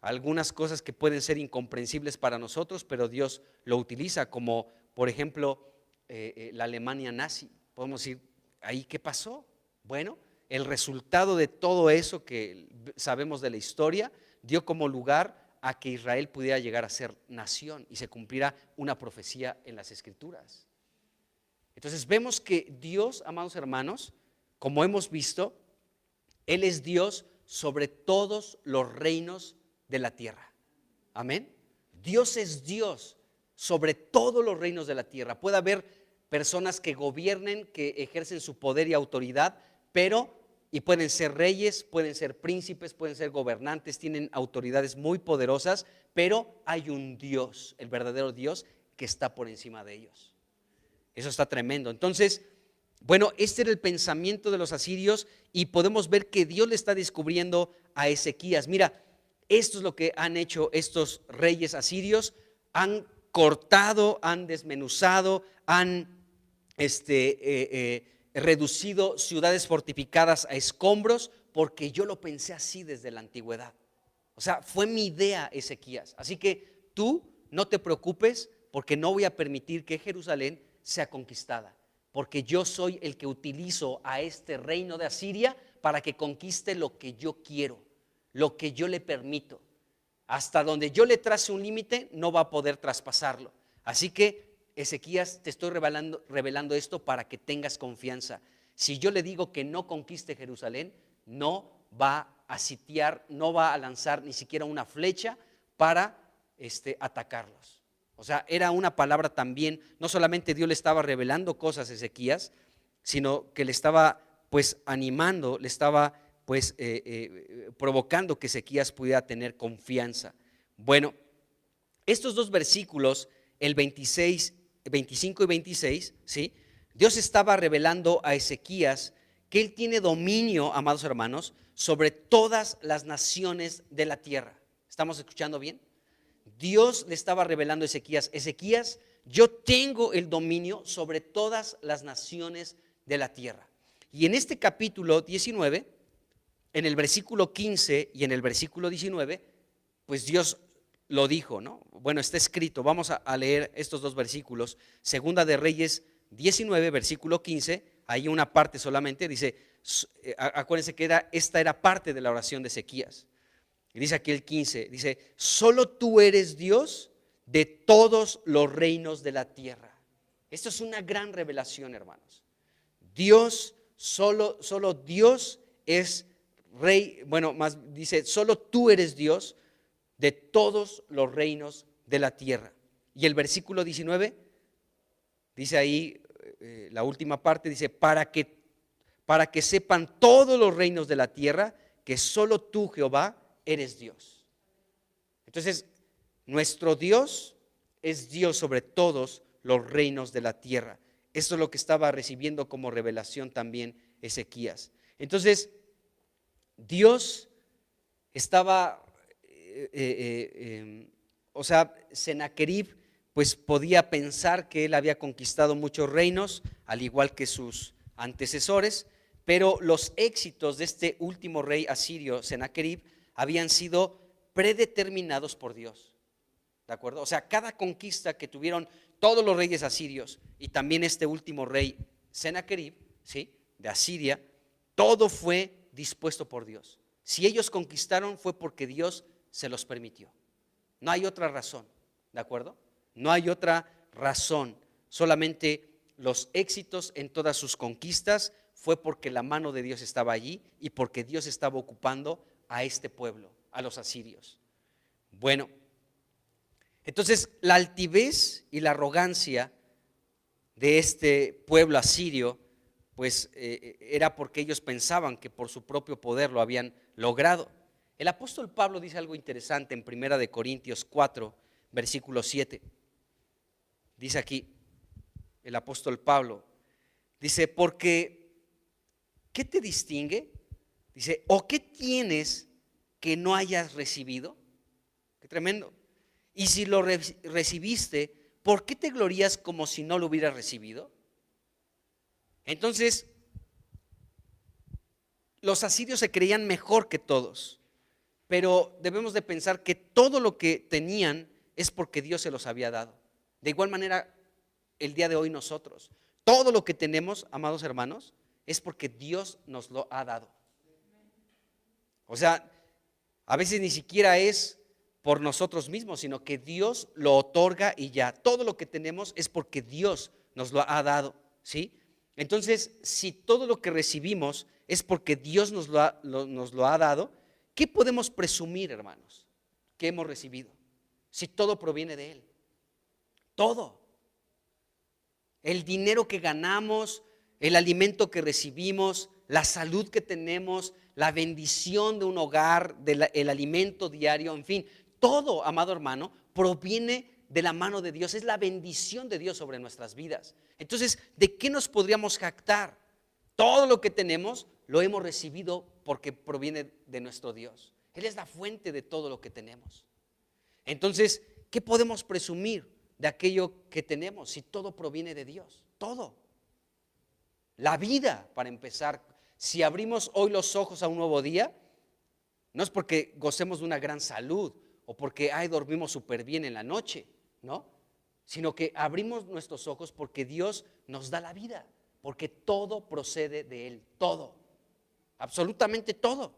Algunas cosas que pueden ser incomprensibles para nosotros, pero Dios lo utiliza, como por ejemplo la Alemania nazi. Podemos decir, ¿ahí qué pasó? Bueno, el resultado de todo eso que sabemos de la historia dio como lugar a que Israel pudiera llegar a ser nación y se cumpliera una profecía en las Escrituras. Entonces vemos que Dios, amados hermanos, como hemos visto, Él es Dios sobre todos los reinos de la tierra. Amén. Dios es Dios sobre todos los reinos de la tierra. Puede haber personas que gobiernen, que ejercen su poder y autoridad, y pueden ser reyes, pueden ser príncipes, pueden ser gobernantes, tienen autoridades muy poderosas, pero hay un Dios, el verdadero Dios, que está por encima de ellos. Eso está tremendo. Entonces, bueno, este era el pensamiento de los asirios y podemos ver que Dios le está descubriendo a Ezequías. Mira, esto es lo que han hecho estos reyes asirios: han cortado, han desmenuzado, han reducido ciudades fortificadas a escombros, porque yo lo pensé así desde la antigüedad. O sea, fue mi idea, Ezequías. Así que tú no te preocupes, porque no voy a permitir que Jerusalén sea conquistada, porque yo soy el que utilizo a este reino de Asiria para que conquiste lo que yo quiero, lo que yo le permito. Hasta donde yo le trace un límite, no va a poder traspasarlo. Así que, Ezequías, te estoy revelando esto para que tengas confianza. Si yo le digo que no conquiste Jerusalén, no va a sitiar, no va a lanzar ni siquiera una flecha para atacarlos. O sea, era una palabra también. No solamente Dios le estaba revelando cosas a Ezequías, sino que le estaba pues animando, le estaba pues provocando que Ezequías pudiera tener confianza. Bueno, estos dos versículos, el 25 y 26, ¿sí? Dios estaba revelando a Ezequías que él tiene dominio, amados hermanos, sobre todas las naciones de la tierra. ¿Estamos escuchando bien? Dios le estaba revelando a Ezequías: Ezequías, yo tengo el dominio sobre todas las naciones de la tierra. Y en este capítulo 19, en el versículo 15 y en el versículo 19, pues Dios lo dijo, ¿no? Bueno, está escrito. Vamos a leer estos dos versículos. Segunda de Reyes 19, versículo 15. Ahí una parte solamente dice, acuérdense que esta era parte de la oración de Ezequías. Y dice aquí el 15, dice: solo tú eres Dios de todos los reinos de la tierra. Esto es una gran revelación, hermanos. Dios, solo Dios es rey. Bueno, más dice, solo tú eres Dios de todos los reinos de la tierra. Y el versículo 19 dice ahí, la última parte dice: para que sepan todos los reinos de la tierra que solo tú, Jehová, eres Dios. Entonces, nuestro Dios es Dios sobre todos los reinos de la tierra. Esto es lo que estaba recibiendo como revelación también Ezequías. Entonces, Dios estaba, Sennacherib pues podía pensar que él había conquistado muchos reinos, al igual que sus antecesores, pero los éxitos de este último rey asirio, Sennacherib, habían sido predeterminados por Dios. ¿De acuerdo? O sea, cada conquista que tuvieron todos los reyes asirios y también este último rey, Sennacherib, ¿sí?, de Asiria, todo fue dispuesto por Dios. Si ellos conquistaron, fue porque Dios se los permitió. No hay otra razón, ¿de acuerdo? No hay otra razón. Solamente los éxitos en todas sus conquistas fue porque la mano de Dios estaba allí y porque Dios estaba ocupando a este pueblo, a los asirios. Bueno, entonces la altivez y la arrogancia de este pueblo asirio pues era porque ellos pensaban que por su propio poder lo habían logrado. El apóstol Pablo dice algo interesante en 1 Corintios 4, versículo 7. Dice aquí el apóstol Pablo, dice: porque ¿qué te distingue? Dice: ¿o qué tienes que no hayas recibido? Qué tremendo. Y si lo recibiste, ¿por qué te glorías como si no lo hubieras recibido? Entonces, los asirios se creían mejor que todos, pero debemos de pensar que todo lo que tenían es porque Dios se los había dado. De igual manera, el día de hoy nosotros, todo lo que tenemos, amados hermanos, es porque Dios nos lo ha dado. O sea, a veces ni siquiera es por nosotros mismos, sino que Dios lo otorga y ya. Todo lo que tenemos es porque Dios nos lo ha dado, ¿sí? Entonces, si todo lo que recibimos es porque Dios nos lo ha dado, ¿qué podemos presumir, hermanos, que hemos recibido? Si todo proviene de Él. Todo. El dinero que ganamos, el alimento que recibimos, la salud que tenemos, la bendición de un hogar, el alimento diario, en fin, todo, amado hermano, proviene de la mano de Dios. Es la bendición de Dios sobre nuestras vidas. Entonces, ¿de qué nos podríamos jactar? Todo lo que tenemos lo hemos recibido porque proviene de nuestro Dios. Él es la fuente de todo lo que tenemos. Entonces, ¿qué podemos presumir de aquello que tenemos si todo proviene de Dios? Todo. La vida, para empezar. Si abrimos hoy los ojos a un nuevo día, no es porque gocemos de una gran salud o porque dormimos súper bien en la noche, ¿no? Sino que abrimos nuestros ojos porque Dios nos da la vida, porque todo procede de Él, todo, absolutamente todo.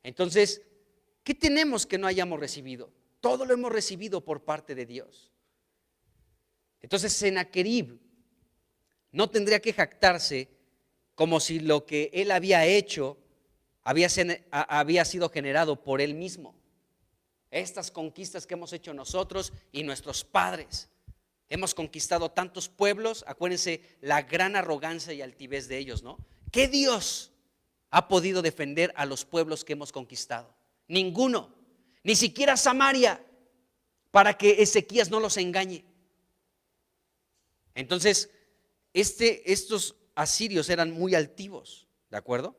Entonces, ¿qué tenemos que no hayamos recibido? Todo lo hemos recibido por parte de Dios. Entonces, Sennacherib no tendría que jactarse como si lo que él había hecho había sido generado por él mismo. Estas conquistas que hemos hecho nosotros y nuestros padres, hemos conquistado tantos pueblos. Acuérdense la gran arrogancia y altivez de ellos, ¿no? ¿Qué Dios ha podido defender a los pueblos que hemos conquistado? Ninguno, ni siquiera Samaria, para que Ezequías no los engañe. Entonces, estos asirios eran muy altivos, ¿de acuerdo?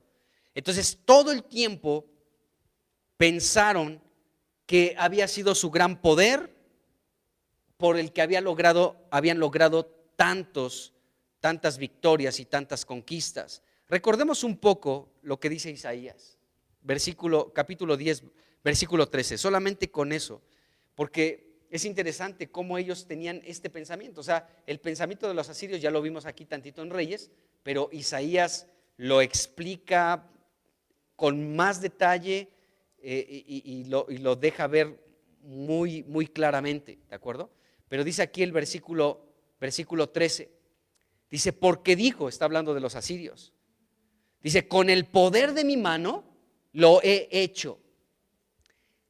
Entonces, todo el tiempo pensaron que había sido su gran poder por el que habían logrado tantas victorias y tantas conquistas. Recordemos un poco lo que dice Isaías, capítulo 10, versículo 13, solamente con eso, porque es interesante cómo ellos tenían este pensamiento. O sea, el pensamiento de los asirios ya lo vimos aquí tantito en Reyes, pero Isaías lo explica con más detalle y lo deja ver muy, muy claramente, ¿de acuerdo? Pero dice aquí el versículo 13, dice, porque dijo, está hablando de los asirios, dice, con el poder de mi mano lo he hecho,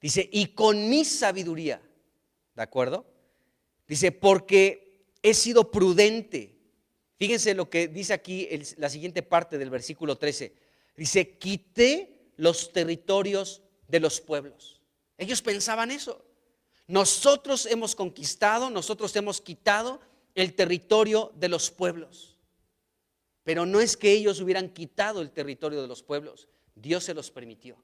dice, y con mi sabiduría, ¿de acuerdo? Dice, porque he sido prudente. Fíjense lo que dice aquí la siguiente parte del versículo 13. Dice, quité los territorios de los pueblos. Ellos pensaban eso. Nosotros hemos conquistado, nosotros hemos quitado el territorio de los pueblos. Pero no es que ellos hubieran quitado el territorio de los pueblos, Dios se los permitió.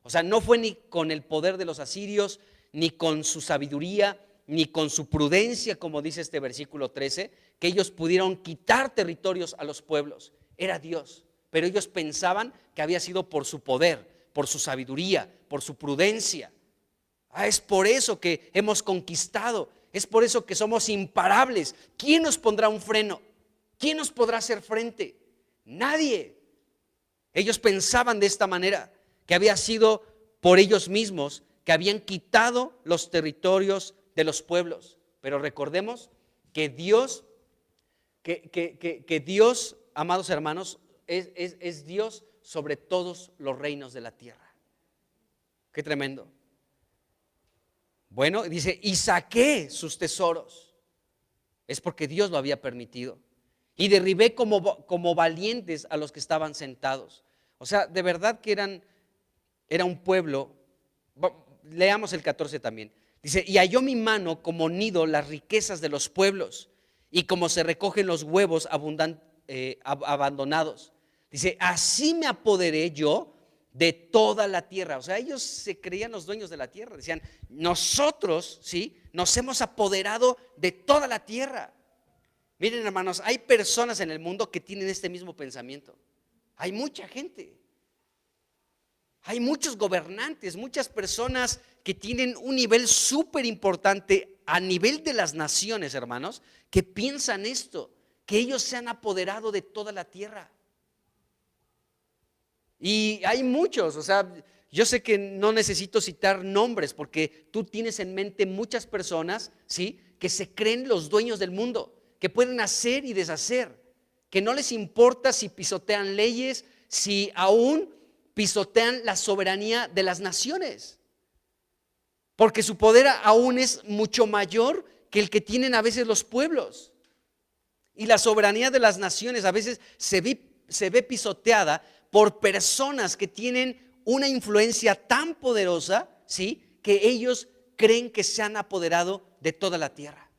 O sea, no fue ni con el poder de los asirios, ni con su sabiduría, ni con su prudencia, como dice este versículo 13, que ellos pudieron quitar territorios a los pueblos. Era Dios, pero ellos pensaban que había sido por su poder, por su sabiduría, por su prudencia. Es por eso que hemos conquistado, es por eso que somos imparables. ¿Quién nos pondrá un freno? ¿Quién nos podrá hacer frente? Nadie. Ellos pensaban de esta manera, que había sido por ellos mismos, que habían quitado los territorios de los pueblos. Pero recordemos que Dios, que Dios, amados hermanos, es Dios sobre todos los reinos de la tierra. Qué tremendo. Bueno, dice, y saqué sus tesoros. Es porque Dios lo había permitido. Y derribé como valientes a los que estaban sentados. O sea, de verdad que era un pueblo. Leamos el 14 también. Dice, y halló mi mano como nido las riquezas de los pueblos y como se recogen los huevos abandonados. Dice, así me apoderé yo de toda la tierra. O sea, ellos se creían los dueños de la tierra. Decían, nosotros, ¿sí?, nos hemos apoderado de toda la tierra. Miren, hermanos, hay personas en el mundo que tienen este mismo pensamiento. Hay mucha gente. Hay muchos gobernantes, muchas personas que tienen un nivel súper importante a nivel de las naciones, hermanos, que piensan esto, que ellos se han apoderado de toda la tierra. Y hay muchos, o sea, yo sé que no necesito citar nombres porque tú tienes en mente muchas personas, ¿sí?, que se creen los dueños del mundo, que pueden hacer y deshacer. que no les importa si pisotean leyes, si aún pisotean la soberanía de las naciones, porque su poder aún es mucho mayor que el que tienen a veces los pueblos. Y la soberanía de las naciones a veces se ve pisoteada por personas que tienen una influencia tan poderosa, ¿sí?, que ellos creen que se han apoderado de toda la tierra.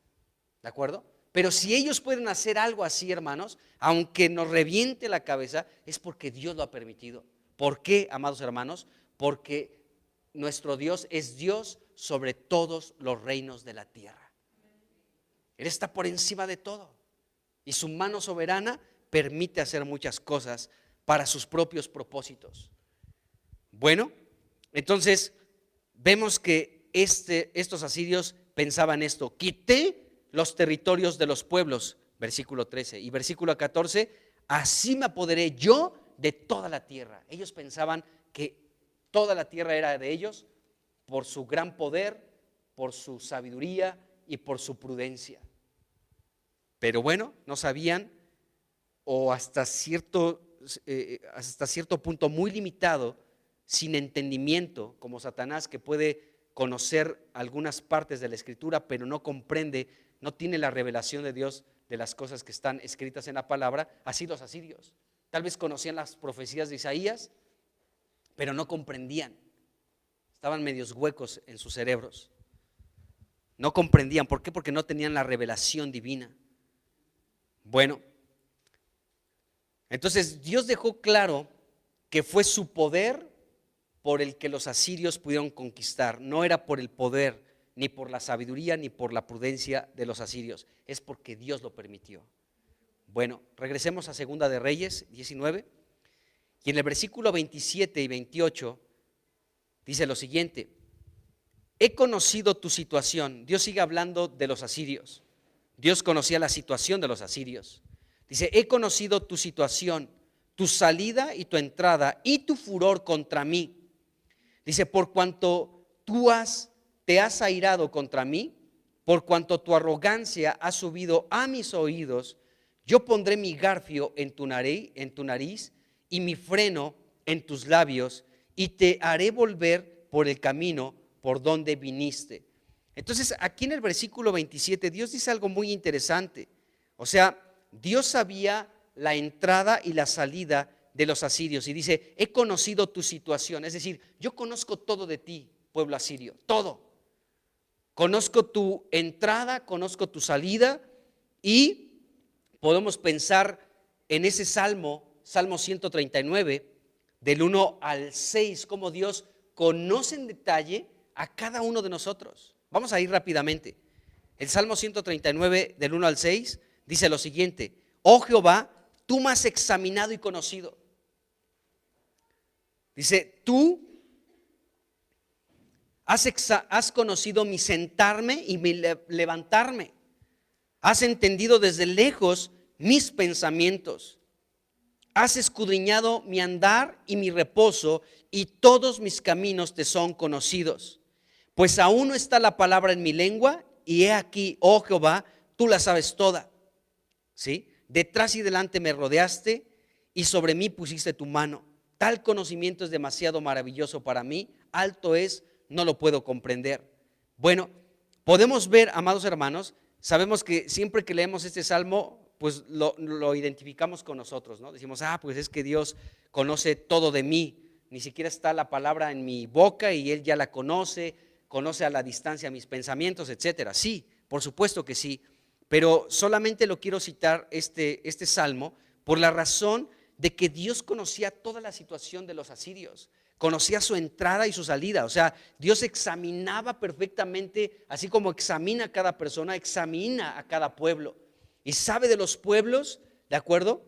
¿De acuerdo? Pero si ellos pueden hacer algo así, hermanos, aunque nos reviente la cabeza, es porque Dios lo ha permitido. ¿Por qué, amados hermanos? Porque nuestro Dios es Dios sobre todos los reinos de la tierra. Él está por encima de todo. Y su mano soberana permite hacer muchas cosas para sus propios propósitos. Bueno, entonces vemos que estos asirios pensaban esto: quité los territorios de los pueblos, versículo 13, y versículo 14, así me apoderé yo de toda la tierra. Ellos pensaban que toda la tierra era de ellos por su gran poder, por su sabiduría y por su prudencia. Pero bueno, no sabían, o hasta cierto punto muy limitado, sin entendimiento, como Satanás, que puede conocer algunas partes de la Escritura, pero no comprende, no tiene la revelación de Dios de las cosas que están escritas en la palabra. Así los asirios, tal vez conocían las profecías de Isaías, pero no comprendían, estaban medios huecos en sus cerebros, no comprendían. ¿Por qué? Porque no tenían la revelación divina. Bueno, entonces Dios dejó claro que fue su poder por el que los asirios pudieron conquistar. No era por el poder, ni por la sabiduría, ni por la prudencia de los asirios. Es porque Dios lo permitió. Bueno, regresemos a Segunda de Reyes 19. Y en el versículo 27 y 28 dice lo siguiente: he conocido tu situación. Dios sigue hablando de los asirios. Dios conocía la situación de los asirios. Dice: he conocido tu situación, tu salida y tu entrada y tu furor contra mí. Dice: por cuanto te has airado contra mí, por cuanto tu arrogancia ha subido a mis oídos, yo pondré mi garfio en tu nariz y mi freno en tus labios, y te haré volver por el camino por donde viniste. Entonces, aquí en el versículo 27, Dios dice algo muy interesante. O sea, Dios sabía la entrada y la salida de los asirios, y dice: he conocido tu situación. Es decir, yo conozco todo de ti, pueblo asirio, todo. Conozco tu entrada, conozco tu salida, y podemos pensar en ese Salmo 139, del 1 al 6, cómo Dios conoce en detalle a cada uno de nosotros. Vamos a ir rápidamente. El Salmo 139, del 1 al 6, dice lo siguiente: oh Jehová, tú me has examinado y conocido. Dice: tú has conocido mi sentarme y mi levantarme. Has entendido desde lejos mis pensamientos. Has escudriñado mi andar y mi reposo, y todos mis caminos te son conocidos. Pues aún no está la palabra en mi lengua, y he aquí, oh Jehová, tú la sabes toda. ¿Sí? Detrás y delante me rodeaste, y sobre mí pusiste tu mano. Tal conocimiento es demasiado maravilloso para mí, alto es, no lo puedo comprender. Bueno, podemos ver, amados hermanos, sabemos que siempre que leemos este salmo, pues lo identificamos con nosotros, ¿no? Decimos: pues es que Dios conoce todo de mí. Ni siquiera está la palabra en mi boca y Él ya la conoce a la distancia mis pensamientos, etcétera. Sí, por supuesto que sí, pero solamente lo quiero citar este salmo por la razón de que Dios conocía toda la situación de los asirios, conocía su entrada y su salida. O sea, Dios examinaba perfectamente, así como examina a cada persona, examina a cada pueblo, y sabe de los pueblos, ¿de acuerdo?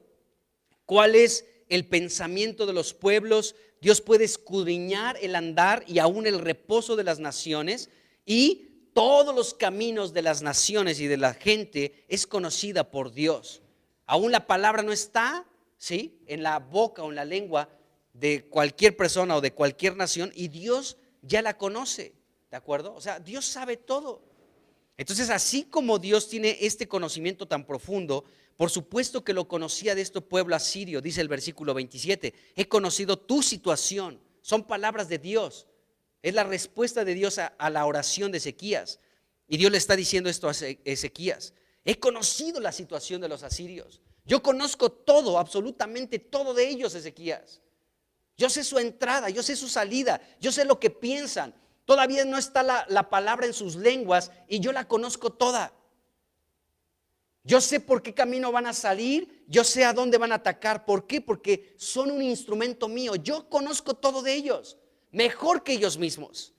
¿Cuál es el pensamiento de los pueblos? Dios puede escudriñar el andar y aún el reposo de las naciones, y todos los caminos de las naciones y de la gente es conocida por Dios. Aún la palabra no está, ¿sí?, en la boca o en la lengua de cualquier persona o de cualquier nación, y Dios ya la conoce, ¿de acuerdo? O sea, Dios sabe todo. Entonces, así como Dios tiene este conocimiento tan profundo, por supuesto que lo conocía de este pueblo asirio. Dice el versículo 27, he conocido tu situación. Son palabras de Dios. Es la respuesta de Dios a la oración de Ezequías. Y Dios le está diciendo esto a Ezequías. He conocido la situación de los asirios. Yo conozco todo, absolutamente todo de ellos, Ezequías. Yo sé su entrada, yo sé su salida, yo sé lo que piensan. Todavía no está la palabra en sus lenguas y yo la conozco toda. Yo sé por qué camino van a salir, yo sé a dónde van a atacar. ¿Por qué? Porque son un instrumento mío. Yo conozco todo de ellos, mejor que ellos mismos.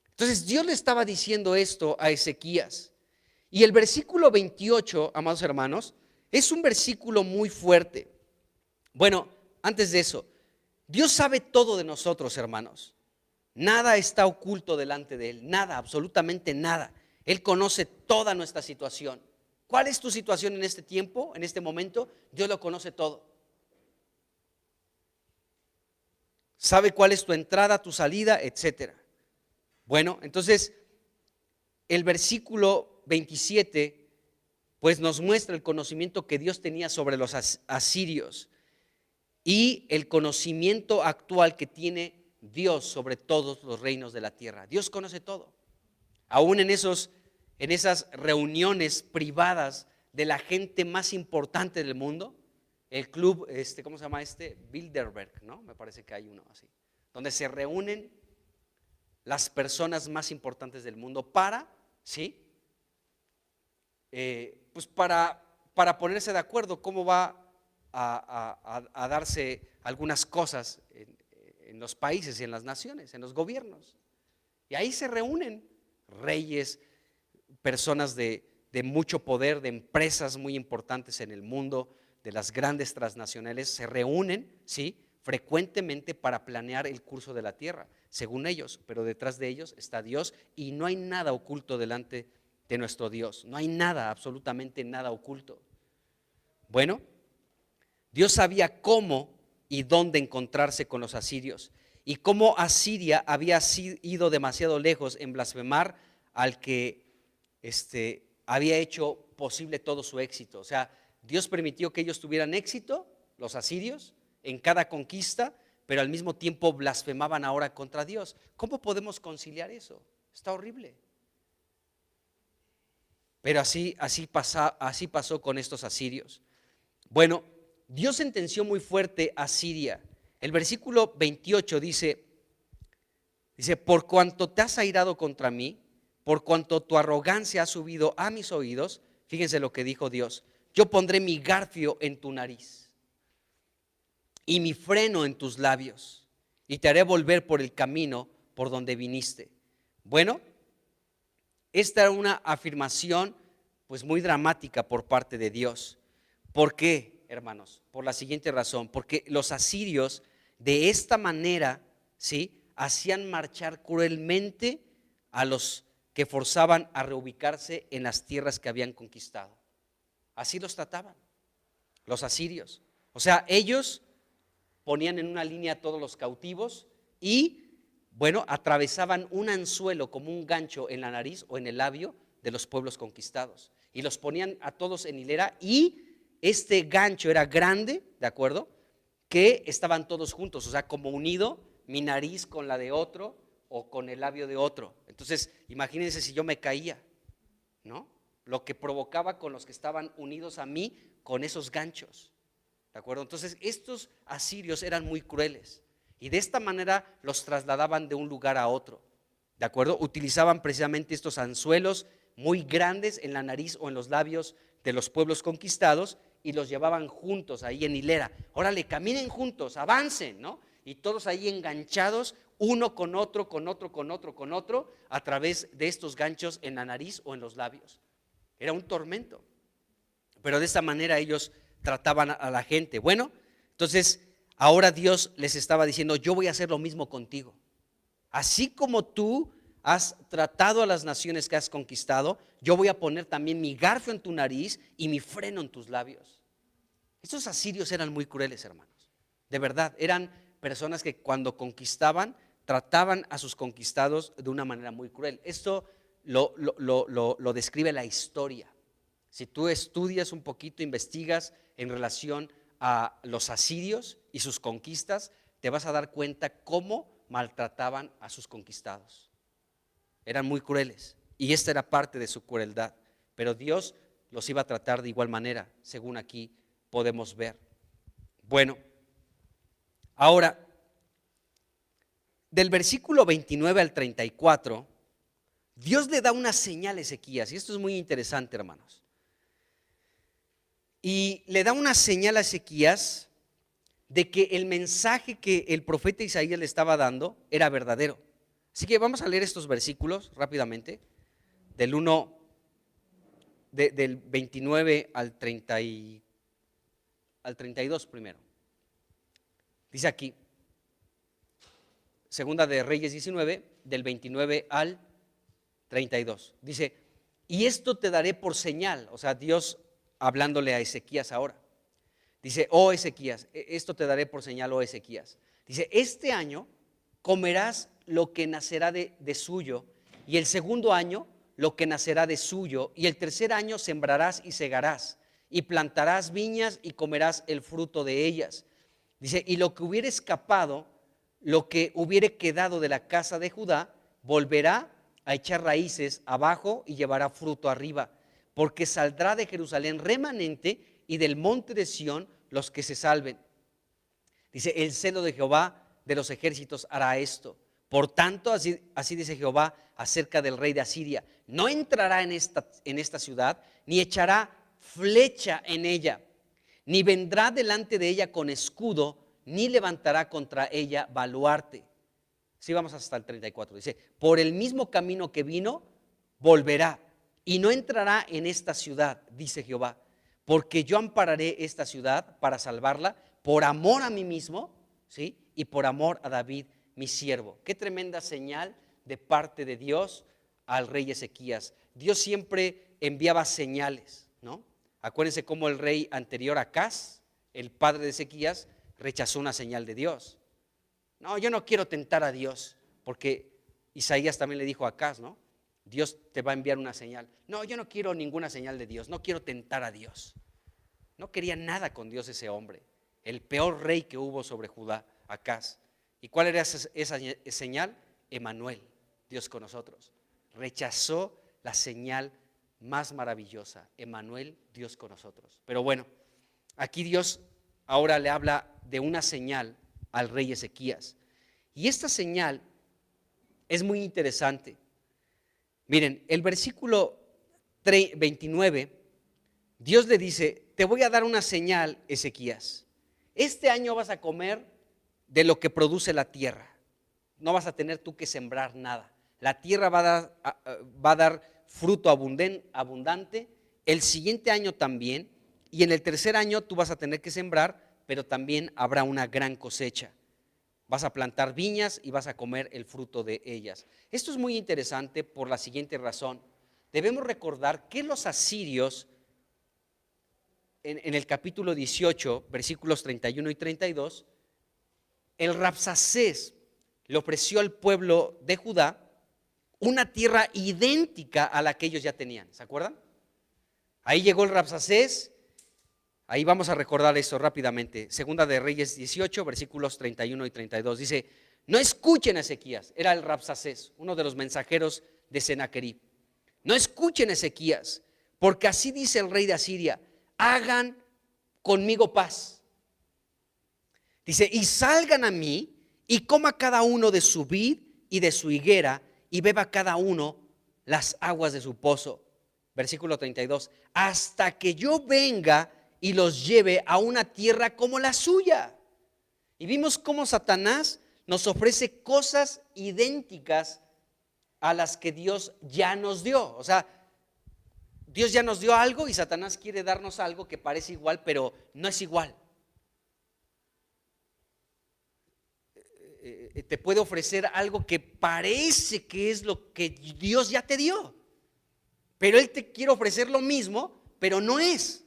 Entonces Dios le estaba diciendo esto a Ezequías. Y el versículo 28, amados hermanos, es un versículo muy fuerte. Bueno, antes de eso, Dios sabe todo de nosotros, hermanos. Nada está oculto delante de Él, nada, absolutamente nada. Él conoce toda nuestra situación. ¿Cuál es tu situación en este tiempo, en este momento? Dios lo conoce todo. Sabe cuál es tu entrada, tu salida, etcétera. Bueno, entonces el versículo 27 pues nos muestra el conocimiento que Dios tenía sobre los asirios y el conocimiento actual que tiene Dios sobre todos los reinos de la tierra. Dios conoce todo. Aún en esas reuniones privadas de la gente más importante del mundo, el club, ¿cómo se llama este? Bilderberg, ¿no? Me parece que hay uno así, donde se reúnen las personas más importantes del mundo para, ¿sí? Pues para ponerse de acuerdo cómo va a darse algunas cosas en los países y en las naciones, en los gobiernos. Y ahí se reúnen reyes, personas de mucho poder, de empresas muy importantes en el mundo, de las grandes transnacionales, se reúnen, ¿sí?, frecuentemente para planear el curso de la tierra, según ellos, pero detrás de ellos está Dios y no hay nada oculto delante de nuestro Dios, no hay nada, absolutamente nada oculto. Bueno, Dios sabía cómo y dónde encontrarse con los asirios y cómo Asiria había ido demasiado lejos en blasfemar al que había hecho posible todo su éxito. O sea, Dios permitió que ellos tuvieran éxito, los asirios, en cada conquista, pero al mismo tiempo blasfemaban ahora contra Dios. ¿Cómo podemos conciliar eso? Está horrible. Pero así pasó con estos asirios. Bueno, Dios sentenció muy fuerte a Siria. El versículo 28 dice, por cuanto te has airado contra mí, por cuanto tu arrogancia ha subido a mis oídos, fíjense lo que dijo Dios, yo pondré mi garfio en tu nariz y mi freno en tus labios y te haré volver por el camino por donde viniste. Bueno, esta era una afirmación pues muy dramática por parte de Dios. ¿Por qué, hermanos? Por la siguiente razón, porque los asirios de esta manera, ¿sí?, hacían marchar cruelmente a los que forzaban a reubicarse en las tierras que habían conquistado. Así los trataban los asirios. O sea, ellos ponían en una línea a todos los cautivos y, bueno, atravesaban un anzuelo como un gancho en la nariz o en el labio de los pueblos conquistados y los ponían a todos en hilera y este gancho era grande, ¿de acuerdo?, que estaban todos juntos, o sea, como unido mi nariz con la de otro o con el labio de otro. Entonces, imagínense si yo me caía, ¿no? Lo que provocaba con los que estaban unidos a mí con esos ganchos, ¿de acuerdo? Entonces, estos asirios eran muy crueles y de esta manera los trasladaban de un lugar a otro, ¿de acuerdo? Utilizaban precisamente estos anzuelos muy grandes en la nariz o en los labios de los pueblos conquistados y los llevaban juntos ahí en hilera. Órale, caminen juntos, avancen, ¿no? Y todos ahí enganchados, uno con otro, con otro, con otro, con otro, a través de estos ganchos en la nariz o en los labios. Era un tormento, pero de esa manera ellos trataban a la gente. Bueno, entonces ahora Dios les estaba diciendo, yo voy a hacer lo mismo contigo. Así como tú has tratado a las naciones que has conquistado, yo voy a poner también mi garfio en tu nariz y mi freno en tus labios. Estos asirios eran muy crueles, hermanos. De verdad, eran personas que cuando conquistaban, trataban a sus conquistados de una manera muy cruel. Esto lo describe la historia. Si tú estudias un poquito, investigas en relación a los asirios y sus conquistas, te vas a dar cuenta cómo maltrataban a sus conquistados. Eran muy crueles y esta era parte de su crueldad, pero Dios los iba a tratar de igual manera, según aquí podemos ver. Bueno, ahora, del versículo 29 al 34, Dios le da una señal a Ezequías, y esto es muy interesante, hermanos. Y le da una señal a Ezequías de que el mensaje que el profeta Isaías le estaba dando era verdadero. Así que vamos a leer estos versículos rápidamente, del 29 al 32 primero. Dice aquí, Segunda de Reyes 19, del 29 al 32. Dice, y esto te daré por señal, o sea, Dios hablándole a Ezequías ahora. Dice, oh Ezequías, esto te daré por señal, oh Ezequías. Dice, este año comerás lo que nacerá de suyo, y el segundo año lo que nacerá de suyo, y el tercer año sembrarás y segarás, y plantarás viñas y comerás el fruto de ellas. Dice, y lo que hubiere escapado, lo que hubiere quedado de la casa de Judá, volverá a echar raíces abajo y llevará fruto arriba, porque saldrá de Jerusalén remanente y del monte de Sión los que se salven. Dice, el celo de Jehová de los ejércitos hará esto. Por tanto, así dice Jehová acerca del rey de Asiria, no entrará en esta ciudad, ni echará flecha en ella, ni vendrá delante de ella con escudo, ni levantará contra ella baluarte. Sí, vamos hasta el 34. Dice, por el mismo camino que vino, volverá, y no entrará en esta ciudad, dice Jehová, porque yo ampararé esta ciudad para salvarla, por amor a mí mismo, ¿sí? Y por amor a David, mi siervo. Qué tremenda señal de parte de Dios al rey Ezequías. Dios siempre enviaba señales, ¿no? Acuérdense cómo el rey anterior, Acaz, el padre de Ezequías, rechazó una señal de Dios. No, yo no quiero tentar a Dios, porque Isaías también le dijo a Acaz, ¿no? Dios te va a enviar una señal. No, yo no quiero ninguna señal de Dios, no quiero tentar a Dios. No quería nada con Dios ese hombre, el peor rey que hubo sobre Judá, Acaz. ¿Y cuál era esa señal? Emanuel, Dios con nosotros. Rechazó la señal más maravillosa, Emanuel, Dios con nosotros. Pero bueno, aquí Dios ahora le habla de una señal al rey Ezequías. Y esta señal es muy interesante. Miren, el versículo 29, Dios le dice, te voy a dar una señal, Ezequías. Este año vas a comer de lo que produce la tierra. No vas a tener tú que sembrar nada. La tierra va a dar fruto abundante. El siguiente año también. Y en el tercer año tú vas a tener que sembrar, pero también habrá una gran cosecha. Vas a plantar viñas y vas a comer el fruto de ellas. Esto es muy interesante por la siguiente razón. Debemos recordar que los asirios, en el capítulo 18, versículos 31 y 32, el Rabsacés le ofreció al pueblo de Judá una tierra idéntica a la que ellos ya tenían. ¿Se acuerdan? Ahí llegó el Rabsacés. Ahí vamos a recordar esto rápidamente. Segunda de Reyes 18, versículos 31 y 32. Dice, no escuchen a Ezequías. Era el Rabsacés, uno de los mensajeros de Sennacherib. No escuchen a Ezequías, porque así dice el rey de Asiria, hagan conmigo paz. Dice, y salgan a mí y coma cada uno de su vid y de su higuera y beba cada uno las aguas de su pozo. Versículo 32, hasta que yo venga y los lleve a una tierra como la suya. Y vimos cómo Satanás nos ofrece cosas idénticas a las que Dios ya nos dio. O sea, Dios ya nos dio algo y Satanás quiere darnos algo que parece igual, pero no es igual. Te puede ofrecer algo que parece que es lo que Dios ya te dio, pero Él te quiere ofrecer lo mismo, pero no es.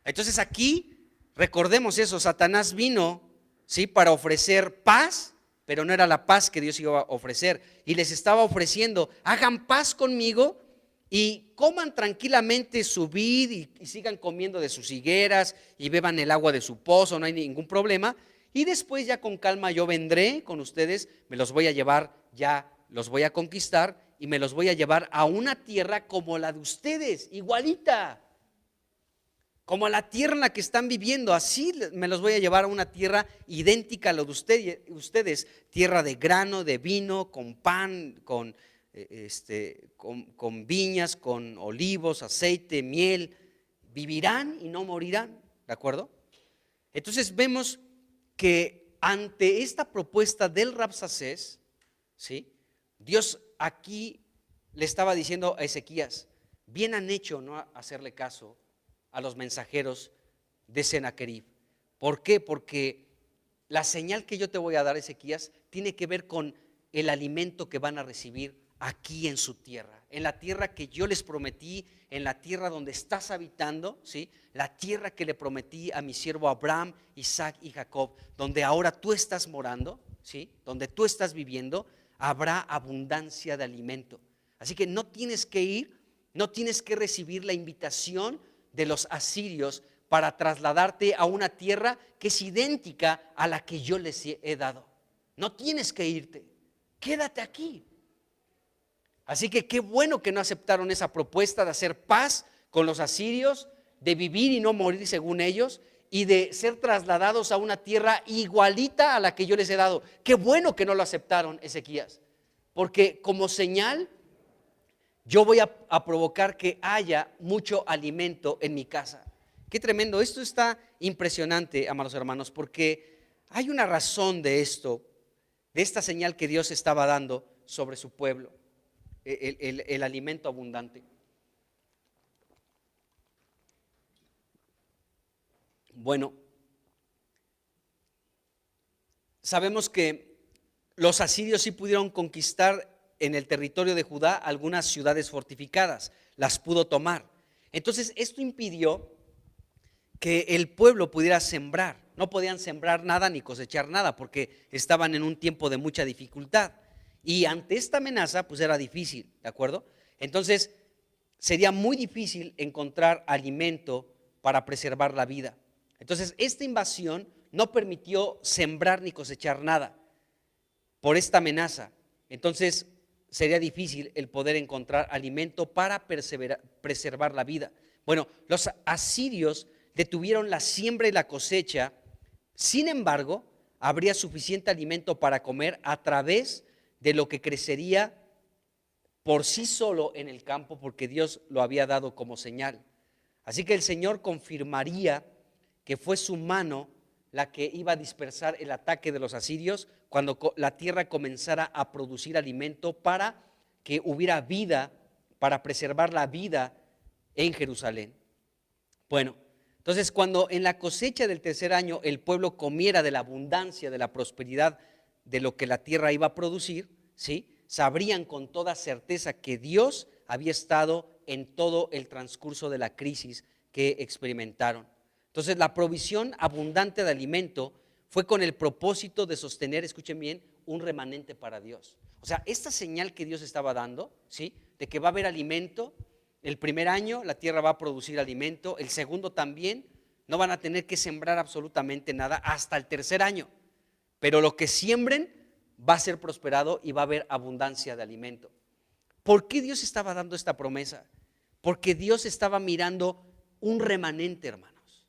Entonces aquí recordemos eso, Satanás vino, ¿sí?, para ofrecer paz pero no era la paz que Dios iba a ofrecer. Y les estaba ofreciendo: hagan paz conmigo y coman tranquilamente su vid y sigan comiendo de sus higueras y beban el agua de su pozo, no hay ningún problema. Y después ya con calma yo vendré con ustedes, me los voy a llevar, ya los voy a conquistar y me los voy a llevar a una tierra como la de ustedes, igualita, como a la tierra en la que están viviendo. Así me los voy a llevar a una tierra idéntica a lo de ustedes, tierra de grano, de vino, con pan, con viñas, con olivos, aceite, miel. Vivirán y no morirán, ¿de acuerdo? Entonces vemos que ante esta propuesta del Rabsacés, ¿sí?, Dios aquí le estaba diciendo a Ezequías: bien han hecho no hacerle caso a los mensajeros de Sennacherib. ¿Por qué? Porque la señal que yo te voy a dar, Ezequías, tiene que ver con el alimento que van a recibir aquí en su tierra, en la tierra que yo les prometí, en la tierra donde estás habitando, ¿sí?, la tierra que le prometí a mi siervo Abraham, Isaac y Jacob, donde ahora tú estás morando, ¿sí?, donde tú estás viviendo, habrá abundancia de alimento. Así que no tienes que ir, no tienes que recibir la invitación de los asirios para trasladarte a una tierra que es idéntica a la que yo les he dado. No tienes que irte, quédate aquí. Así que qué bueno que no aceptaron esa propuesta de hacer paz con los asirios, de vivir y no morir según ellos, y de ser trasladados a una tierra igualita a la que yo les he dado. Qué bueno que no lo aceptaron, Ezequías, porque como señal yo voy a provocar que haya mucho alimento en mi casa. Qué tremendo, esto está impresionante, amados hermanos, porque hay una razón de esto, de esta señal que Dios estaba dando sobre su pueblo, el alimento abundante. Bueno, sabemos que los asirios sí pudieron conquistar en el territorio de Judá algunas ciudades fortificadas, las pudo tomar. Entonces esto impidió que el pueblo pudiera sembrar. No podían sembrar nada ni cosechar nada porque estaban en un tiempo de mucha dificultad. Y ante esta amenaza pues era difícil, ¿de acuerdo? Entonces sería muy difícil encontrar alimento para preservar la vida. Entonces esta invasión no permitió sembrar ni cosechar nada por esta amenaza. Entonces sería difícil el poder encontrar alimento para preservar la vida. Bueno, los asirios detuvieron la siembra y la cosecha. Sin embargo, habría suficiente alimento para comer a través de lo que crecería por sí solo en el campo, porque Dios lo había dado como señal. Así que el Señor confirmaría que fue su mano la que iba a dispersar el ataque de los asirios cuando la tierra comenzara a producir alimento para que hubiera vida, para preservar la vida en Jerusalén. Bueno, entonces cuando en la cosecha del tercer año el pueblo comiera de la abundancia, de la prosperidad de lo que la tierra iba a producir, ¿sí?, sabrían con toda certeza que Dios había estado en todo el transcurso de la crisis que experimentaron. Entonces la provisión abundante de alimento fue con el propósito de sostener, escuchen bien, un remanente para Dios. O sea, esta señal que Dios estaba dando, ¿sí?, de que va a haber alimento. El primer año la tierra va a producir alimento, el segundo también, no van a tener que sembrar absolutamente nada hasta el tercer año, pero lo que siembren va a ser prosperado y va a haber abundancia de alimento. ¿Por qué Dios estaba dando esta promesa? Porque Dios estaba mirando un remanente, hermanos.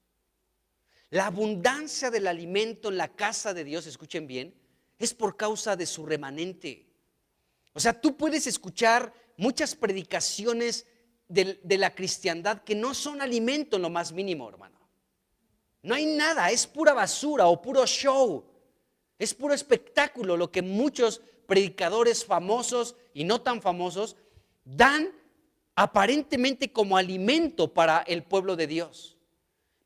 La abundancia del alimento en la casa de Dios, escuchen bien, es por causa de su remanente. O sea, tú puedes escuchar muchas predicaciones de la cristiandad que no son alimento en lo más mínimo, hermano. No hay nada, es pura basura o puro show, es puro espectáculo lo que muchos predicadores famosos y no tan famosos dan aparentemente como alimento para el pueblo de Dios.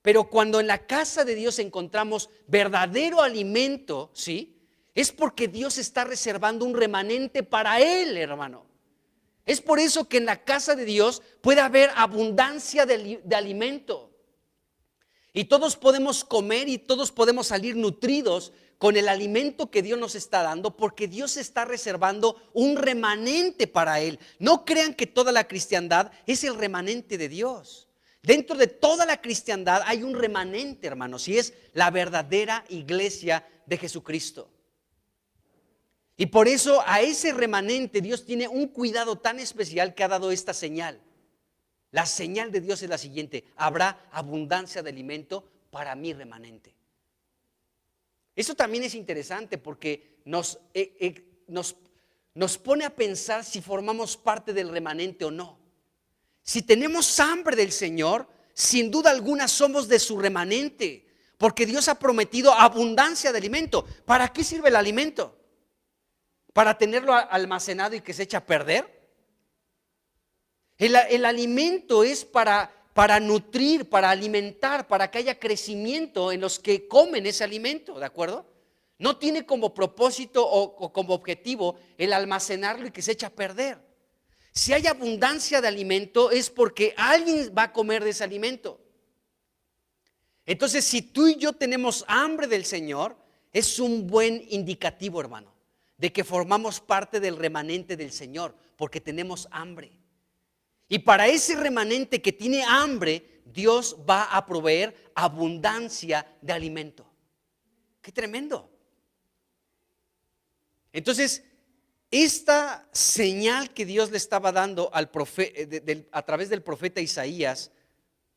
Pero cuando en la casa de Dios encontramos verdadero alimento, ¿sí?, es porque Dios está reservando un remanente para Él, hermano. Es por eso que en la casa de Dios puede haber abundancia de alimento. Y todos podemos comer y todos podemos salir nutridos con el alimento que Dios nos está dando, porque Dios está reservando un remanente para Él. No crean que toda la cristiandad es el remanente de Dios. Dentro de toda la cristiandad hay un remanente, hermanos, y es la verdadera iglesia de Jesucristo. Y por eso a ese remanente Dios tiene un cuidado tan especial que ha dado esta señal. La señal de Dios es la siguiente: habrá abundancia de alimento para mi remanente. Eso también es interesante porque nos pone a pensar si formamos parte del remanente o no. Si tenemos hambre del Señor, sin duda alguna somos de su remanente, porque Dios ha prometido abundancia de alimento. ¿Para qué sirve el alimento? ¿Para tenerlo almacenado y que se eche a perder? El alimento es para nutrir, para alimentar, para que haya crecimiento en los que comen ese alimento, ¿de acuerdo? No tiene como propósito o como objetivo el almacenarlo y que se eche a perder. Si hay abundancia de alimento es porque alguien va a comer de ese alimento. Entonces, si tú y yo tenemos hambre del Señor, es un buen indicativo, hermano, de que formamos parte del remanente del Señor, porque tenemos hambre. Y para ese remanente que tiene hambre, Dios va a proveer abundancia de alimento. ¡Qué tremendo! Entonces, esta señal que Dios le estaba dando al a través del profeta Isaías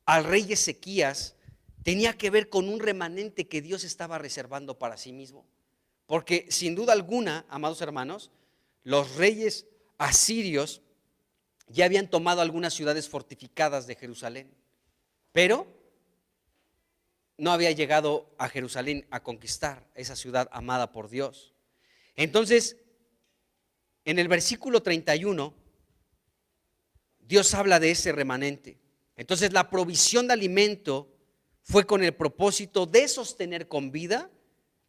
al rey Ezequías tenía que ver con un remanente que Dios estaba reservando para sí mismo. Porque sin duda alguna, amados hermanos, los reyes asirios ya habían tomado algunas ciudades fortificadas de Jerusalén, pero no había llegado a Jerusalén a conquistar esa ciudad amada por Dios. Entonces, en el versículo 31, Dios habla de ese remanente. Entonces, la provisión de alimento fue con el propósito de sostener con vida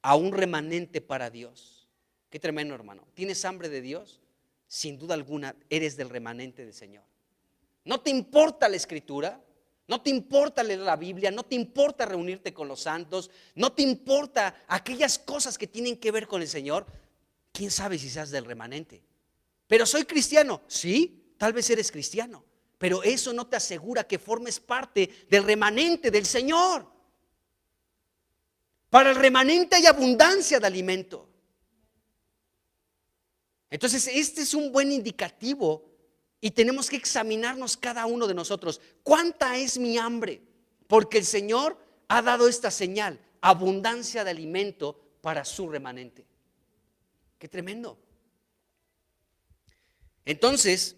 a un remanente para Dios. Qué tremendo, hermano. ¿Tienes hambre de Dios? Sin duda alguna eres del remanente del Señor. No te importa la escritura, no te importa leer la Biblia, no te importa reunirte con los santos, no te importa aquellas cosas que tienen que ver con el Señor. ¿Quién sabe si seas del remanente? Pero soy cristiano. Sí, tal vez eres cristiano, pero eso no te asegura que formes parte del remanente del Señor. Para el remanente hay abundancia de alimento. Entonces, este es un buen indicativo y tenemos que examinarnos cada uno de nosotros. ¿Cuánta es mi hambre? Porque el Señor ha dado esta señal: abundancia de alimento para su remanente. ¡Qué tremendo! Entonces,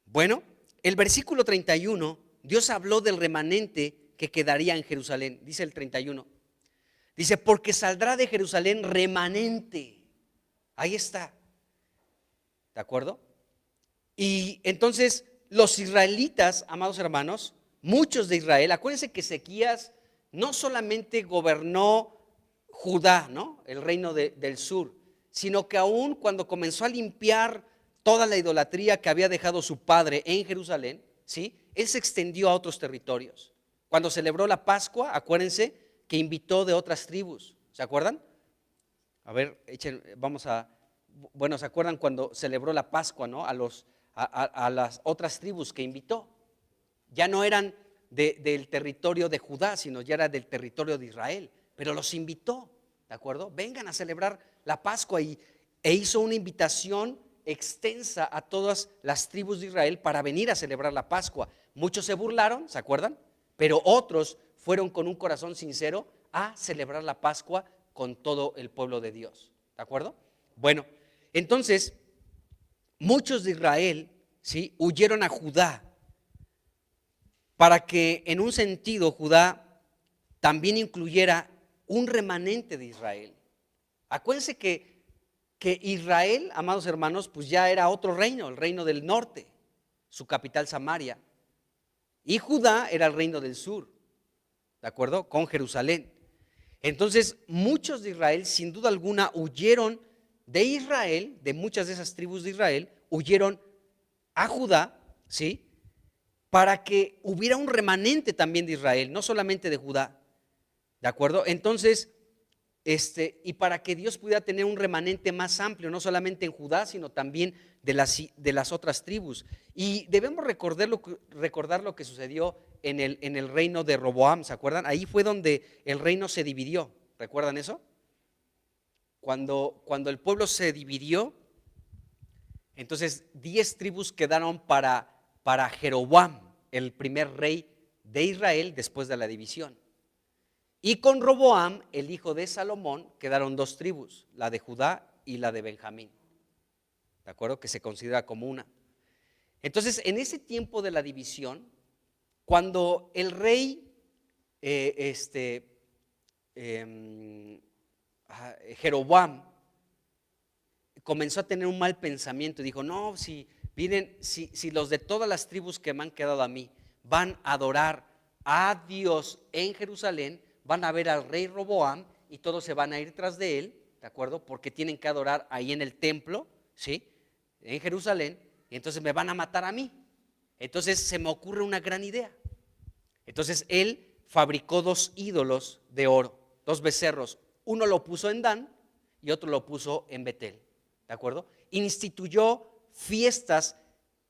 bueno, el versículo 31, Dios habló del remanente que quedaría en Jerusalén. Dice el 31. Dice, porque saldrá de Jerusalén remanente. Ahí está. ¿De acuerdo? Y entonces los israelitas, amados hermanos, muchos de Israel, acuérdense que Ezequías no solamente gobernó Judá, ¿no? El reino del sur, sino que aún cuando comenzó a limpiar toda la idolatría que había dejado su padre en Jerusalén, ¿sí? Él se extendió a otros territorios. Cuando celebró la Pascua, acuérdense que invitó de otras tribus, ¿se acuerdan? A ver, ¿se acuerdan cuando celebró la Pascua, ¿no? A las otras tribus que invitó? Ya no eran del territorio de Judá, sino ya era del territorio de Israel, pero los invitó, ¿de acuerdo? Vengan a celebrar la Pascua e hizo una invitación extensa a todas las tribus de Israel para venir a celebrar la Pascua. Muchos se burlaron, ¿se acuerdan? Pero otros fueron con un corazón sincero a celebrar la Pascua con todo el pueblo de Dios, ¿de acuerdo? Bueno, entonces muchos de Israel, ¿sí?, huyeron a Judá para que en un sentido Judá también incluyera un remanente de Israel. Acuérdense que Israel, amados hermanos, pues ya era otro reino, el reino del norte, su capital Samaria, y Judá era el reino del sur, ¿de acuerdo? Con Jerusalén. Entonces muchos de Israel, sin duda alguna, huyeron de Israel, de muchas de esas tribus de Israel, huyeron a Judá, ¿sí? para que hubiera un remanente también de Israel, no solamente de Judá, ¿de acuerdo? Entonces, y para que Dios pudiera tener un remanente más amplio, no solamente en Judá, sino también de las otras tribus. Y debemos recordar lo que sucedió en el reino de Roboam, ¿se acuerdan? Ahí fue donde el reino se dividió, ¿recuerdan eso? Cuando el pueblo se dividió, entonces 10 tribus quedaron para Jeroboam, el primer rey de Israel después de la división. Y con Roboam, el hijo de Salomón, quedaron 2 tribus, la de Judá y la de Benjamín, ¿de acuerdo? Que se considera como una. Entonces, en ese tiempo de la división, cuando el rey Jeroboam comenzó a tener un mal pensamiento y dijo, no, si los de todas las tribus que me han quedado a mí van a adorar a Dios en Jerusalén, van a ver al rey Roboam y todos se van a ir tras de él, ¿de acuerdo? Porque tienen que adorar ahí en el templo, ¿sí? En Jerusalén, y entonces me van a matar a mí. Entonces se me ocurre una gran idea. Entonces él fabricó 2 ídolos de oro, 2 becerros. Uno lo puso en Dan y otro lo puso en Betel, ¿de acuerdo? Instituyó fiestas,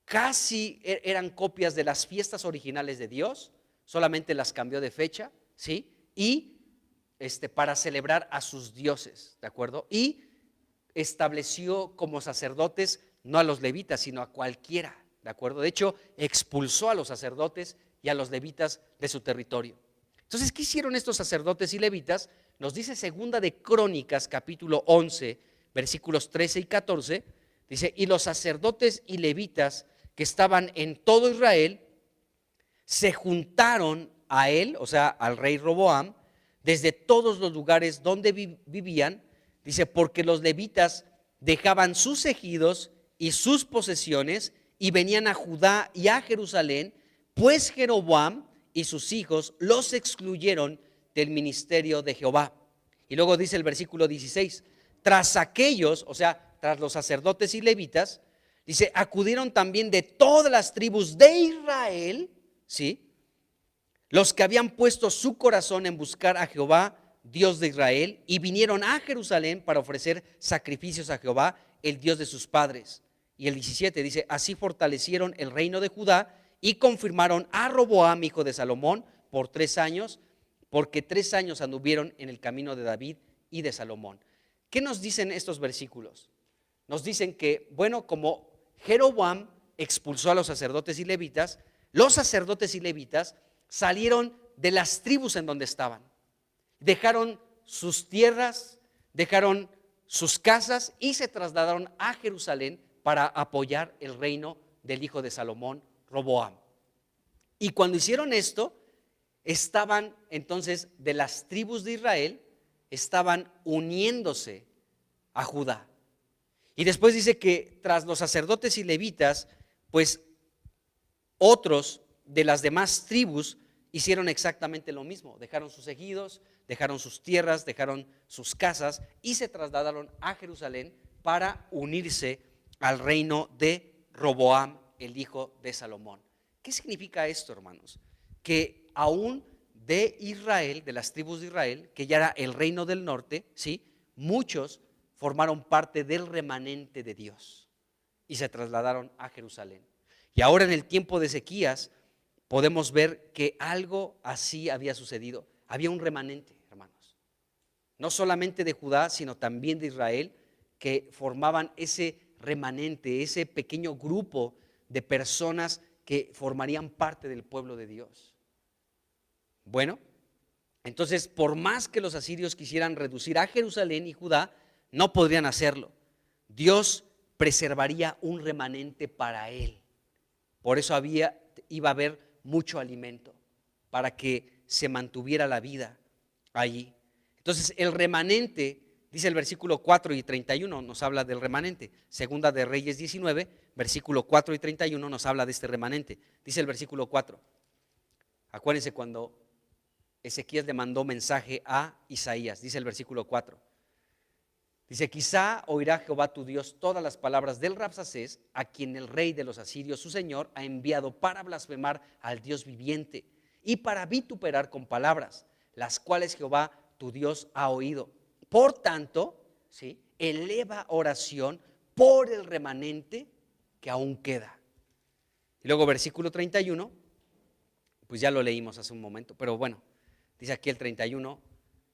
casi eran copias de las fiestas originales de Dios, solamente las cambió de fecha, ¿sí? Y para celebrar a sus dioses, ¿de acuerdo? Y estableció como sacerdotes no a los levitas, sino a cualquiera, ¿de acuerdo? De hecho, expulsó a los sacerdotes y a los levitas de su territorio. Entonces, ¿qué hicieron estos sacerdotes y levitas? Nos dice Segunda de Crónicas, capítulo 11, versículos 13 y 14, dice, y los sacerdotes y levitas que estaban en todo Israel se juntaron a él, o sea, al rey Roboam, desde todos los lugares donde vivían, dice, porque los levitas dejaban sus ejidos y sus posesiones y venían a Judá y a Jerusalén, pues Jeroboam y sus hijos los excluyeron del ministerio de Jehová. Y luego dice el versículo 16, tras aquellos, o sea, tras los sacerdotes y levitas, dice, acudieron también de todas las tribus de Israel, ¿sí? Los que habían puesto su corazón en buscar a Jehová, Dios de Israel, y vinieron a Jerusalén para ofrecer sacrificios a Jehová, el Dios de sus padres. Y el 17 dice, así fortalecieron el reino de Judá y confirmaron a Roboam, hijo de Salomón, por 3 años, porque 3 años anduvieron en el camino de David y de Salomón. ¿Qué nos dicen estos versículos? Nos dicen que, bueno, como Jeroboam expulsó a los sacerdotes y levitas, los sacerdotes y levitas salieron de las tribus en donde estaban, dejaron sus tierras, dejaron sus casas y se trasladaron a Jerusalén para apoyar el reino del hijo de Salomón, Roboam. Y cuando hicieron esto, estaban entonces de las tribus de Israel, estaban uniéndose a Judá. Y después dice que tras los sacerdotes y levitas, pues otros de las demás tribus hicieron exactamente lo mismo, dejaron sus ejidos, dejaron sus tierras, dejaron sus casas y se trasladaron a Jerusalén para unirse al reino de Roboam, el hijo de Salomón. ¿Qué significa esto, hermanos? Que aún de Israel, de las tribus de Israel, que ya era el reino del norte, ¿sí? Muchos formaron parte del remanente de Dios y se trasladaron a Jerusalén. Y ahora en el tiempo de Ezequías podemos ver que algo así había sucedido. Había un remanente, hermanos, no solamente de Judá, sino también de Israel, que formaban ese remanente, ese pequeño grupo de personas que formarían parte del pueblo de Dios. Bueno, entonces, por más que los asirios quisieran reducir a Jerusalén y Judá, no podrían hacerlo. Dios preservaría un remanente para él. Por eso iba a haber mucho alimento para que se mantuviera la vida allí. Entonces el remanente, dice el versículo 4 y 31, nos habla del remanente. Segunda de Reyes 19, versículo 4 y 31 nos habla de este remanente. Dice el versículo 4, acuérdense cuando Ezequías le mandó mensaje a Isaías, dice el versículo 4, Dice, quizá oirá Jehová tu Dios todas las palabras del Rabsacés, a quien el rey de los asirios, su señor, ha enviado para blasfemar al Dios viviente y para vituperar con palabras, las cuales Jehová tu Dios ha oído. Por tanto, ¿sí?, eleva oración por el remanente que aún queda. Y luego versículo 31, pues ya lo leímos hace un momento, pero bueno, dice aquí el 31,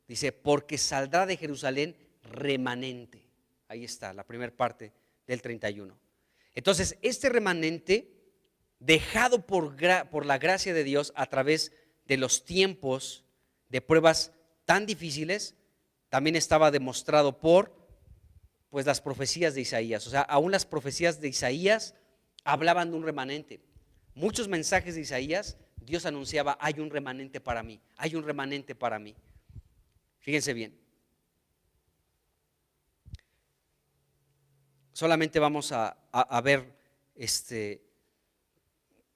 dice, porque saldrá de Jerusalén remanente. Ahí está, la primera parte del 31. Entonces, este remanente, dejado por la gracia de Dios a través de los tiempos de pruebas tan difíciles, también estaba demostrado por pues las profecías de Isaías. O sea, aún las profecías de Isaías hablaban de un remanente. Muchos mensajes de Isaías, Dios anunciaba, hay un remanente para mí, hay un remanente para mí. Fíjense bien. Solamente vamos a ver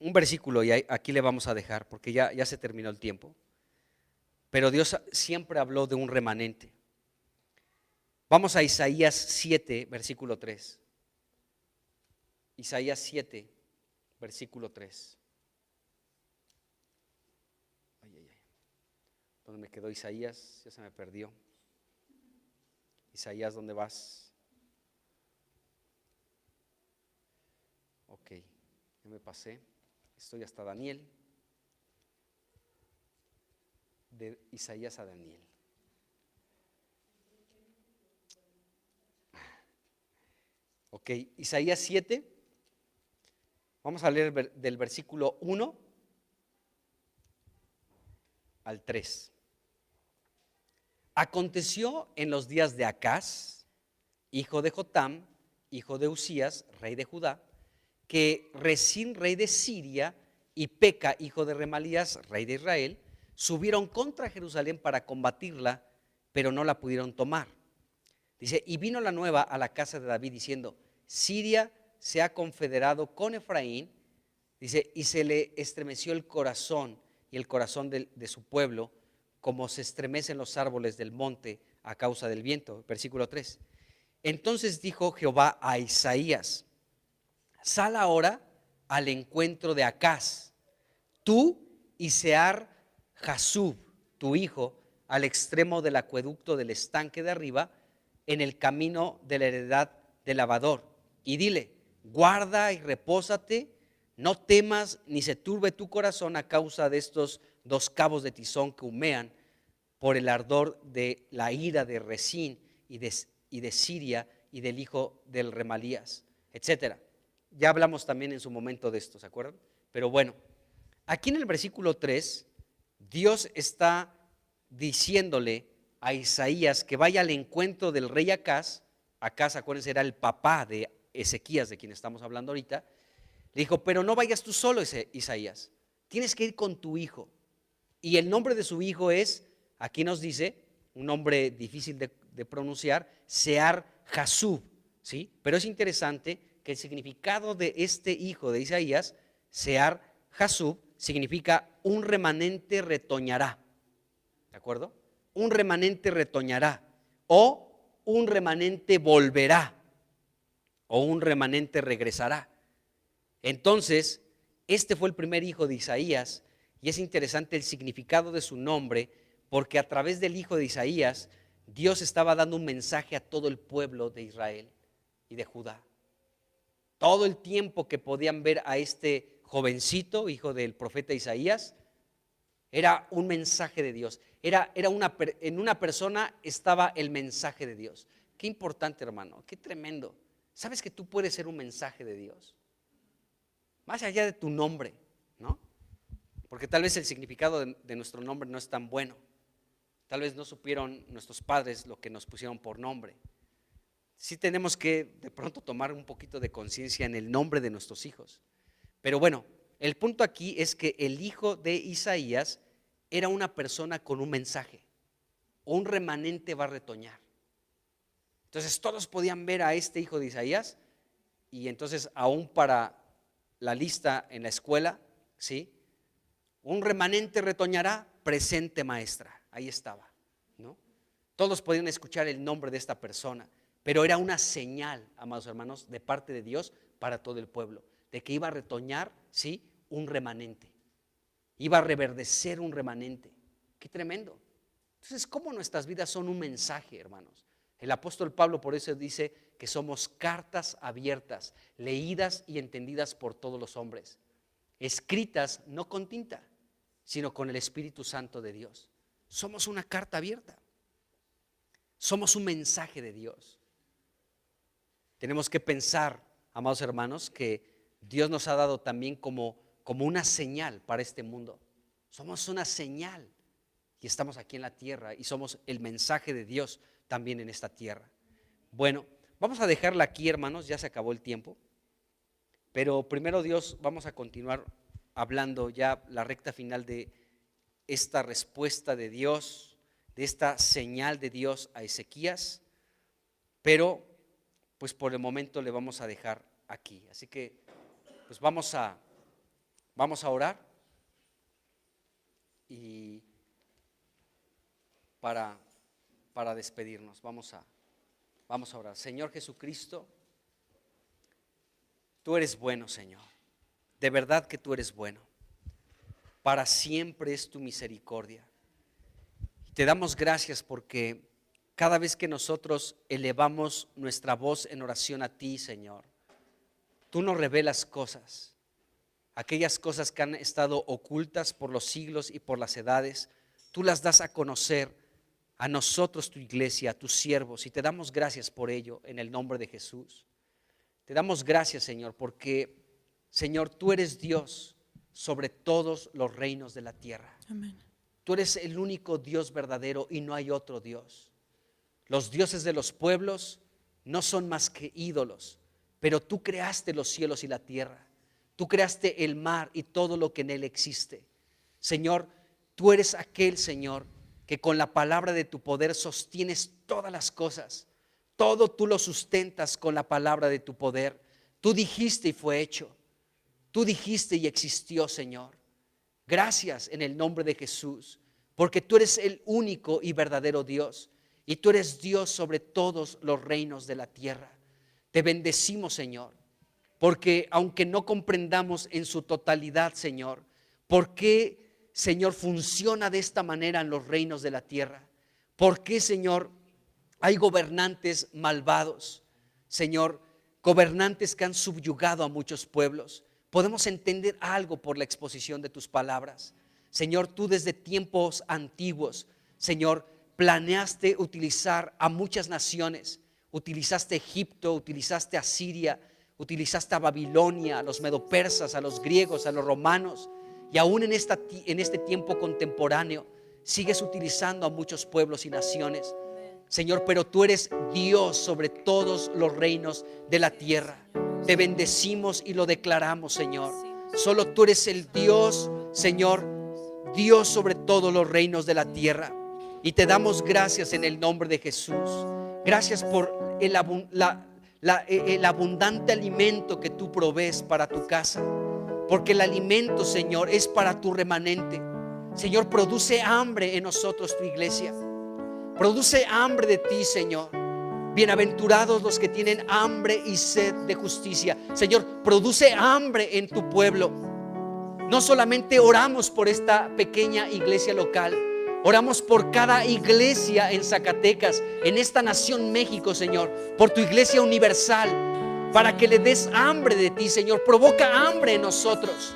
un versículo y aquí le vamos a dejar porque ya se terminó el tiempo. Pero Dios siempre habló de un remanente. Vamos a Isaías 7, versículo 3. Isaías 7, versículo 3. ¿Dónde me quedó Isaías? Ya se me perdió. Isaías, ¿dónde vas? Ok, ya me pasé. Estoy hasta Daniel. De Isaías a Daniel. Ok, Isaías 7. Vamos a leer del versículo 1 al 3. Aconteció en los días de Acaz, hijo de Jotam, hijo de Usías, rey de Judá, que Resín, rey de Siria, y Peca, hijo de Remalías, rey de Israel, subieron contra Jerusalén para combatirla, pero no la pudieron tomar. Dice, y vino la nueva a la casa de David diciendo, Siria se ha confederado con Efraín, dice, y se le estremeció el corazón y el corazón de su pueblo, como se estremecen los árboles del monte a causa del viento. Versículo 3. Entonces dijo Jehová a Isaías, sal ahora al encuentro de Acaz, tú y Sear Jasub, tu hijo, al extremo del acueducto del estanque de arriba, en el camino de la heredad del lavador, y dile, guarda y repósate, no temas ni se turbe tu corazón a causa de estos dos cabos de tizón que humean por el ardor de la ira de Resín y de Siria y del hijo del Remalías, etcétera. Ya hablamos también en su momento de esto, ¿se acuerdan? Pero bueno, aquí en el versículo 3, Dios está diciéndole a Isaías que vaya al encuentro del rey Acaz. Acaz, acuérdense, era el papá de Ezequías, de quien estamos hablando ahorita. Le dijo, pero no vayas tú solo, Isaías, tienes que ir con tu hijo. Y el nombre de su hijo es, aquí nos dice, un nombre difícil de pronunciar, Sear Jasub, ¿sí? Pero es interesante que el significado de este hijo de Isaías, Sear Jasub, significa un remanente retoñará, ¿de acuerdo? Un remanente retoñará, o un remanente volverá, o un remanente regresará. Entonces, este fue el primer hijo de Isaías, y es interesante el significado de su nombre, porque a través del hijo de Isaías, Dios estaba dando un mensaje a todo el pueblo de Israel y de Judá. Todo el tiempo que podían ver a este jovencito, hijo del profeta Isaías, era un mensaje de Dios. En una persona estaba el mensaje de Dios. Qué importante, hermano, qué tremendo. ¿Sabes que tú puedes ser un mensaje de Dios? Más allá de tu nombre, ¿no? Porque tal vez el significado de nuestro nombre no es tan bueno. Tal vez no supieron nuestros padres lo que nos pusieron por nombre. Sí tenemos que de pronto tomar un poquito de conciencia en el nombre de nuestros hijos. Pero bueno, el punto aquí es que el hijo de Isaías era una persona con un mensaje. Un remanente va a retoñar. Entonces todos podían ver a este hijo de Isaías, y entonces aún para la lista en la escuela, ¿sí? Un remanente retoñará, presente maestra. Ahí estaba, ¿no? Todos podían escuchar el nombre de esta persona, pero era una señal, amados hermanos, de parte de Dios para todo el pueblo, de que iba a retoñar, ¿sí?, un remanente, iba a reverdecer un remanente. ¡Qué tremendo! Entonces, ¿cómo nuestras vidas son un mensaje, hermanos? El apóstol Pablo por eso dice que somos cartas abiertas, leídas y entendidas por todos los hombres, escritas no con tinta, sino con el Espíritu Santo de Dios. Somos una carta abierta, somos un mensaje de Dios. Tenemos que pensar, amados hermanos, que Dios nos ha dado también como una señal para este mundo. Somos una señal y estamos aquí en la tierra y somos el mensaje de Dios también en esta tierra. Bueno, vamos a dejarla aquí, hermanos, ya se acabó el tiempo, pero primero Dios, vamos a continuar hablando ya la recta final de esta respuesta de Dios, de esta señal de Dios a Ezequías, pero pues por el momento le vamos a dejar aquí. Así que pues vamos a orar y para despedirnos vamos a orar. Señor Jesucristo, tú eres bueno, Señor, de verdad que tú eres bueno, para siempre es tu misericordia. Te damos gracias porque cada vez que nosotros elevamos nuestra voz en oración a ti, Señor, tú nos revelas cosas, aquellas cosas que han estado ocultas por los siglos y por las edades, tú las das a conocer a nosotros, tu iglesia, a tus siervos, y te damos gracias por ello en el nombre de Jesús. Te damos gracias, Señor, porque, Señor, tú eres Dios sobre todos los reinos de la tierra. Amén. Tú eres el único Dios verdadero y no hay otro Dios. Los dioses de los pueblos no son más que ídolos, pero tú creaste los cielos y la tierra. Tú creaste el mar y todo lo que en él existe. Señor, tú eres aquel, Señor, que con la palabra de tu poder sostienes todas las cosas. Todo tú lo sustentas con la palabra de tu poder. Tú dijiste y fue hecho. Tú dijiste y existió, Señor. Gracias en el nombre de Jesús, porque tú eres el único y verdadero Dios, y tú eres Dios sobre todos los reinos de la tierra. Te bendecimos, Señor, porque aunque no comprendamos en su totalidad, Señor, por qué, Señor, funciona de esta manera en los reinos de la tierra, por qué, Señor, hay gobernantes malvados, Señor, gobernantes que han subyugado a muchos pueblos. Podemos entender algo por la exposición de tus palabras. Señor, tú desde tiempos antiguos, Señor, planeaste utilizar a muchas naciones. Utilizaste Egipto, utilizaste a Siria, utilizaste a Babilonia, a los medopersas, a los griegos, a los romanos. Y aún en este tiempo contemporáneo sigues utilizando a muchos pueblos y naciones. Señor, pero tú eres Dios sobre todos los reinos de la tierra. Te bendecimos y lo declaramos, Señor. Solo tú eres el Dios, Señor, Dios sobre todos los reinos de la tierra. Y te damos gracias en el nombre de Jesús. Gracias por el abundante alimento que tú provees para tu casa. Porque el alimento, Señor, es para tu remanente. Señor, produce hambre en nosotros, tu iglesia. Produce hambre de ti, Señor. Bienaventurados los que tienen hambre y sed de justicia. Señor, produce hambre en tu pueblo. No solamente oramos por esta pequeña iglesia local, oramos por cada iglesia en Zacatecas, en esta nación México, Señor, por tu iglesia universal, para que le des hambre de ti, Señor. Provoca hambre en nosotros.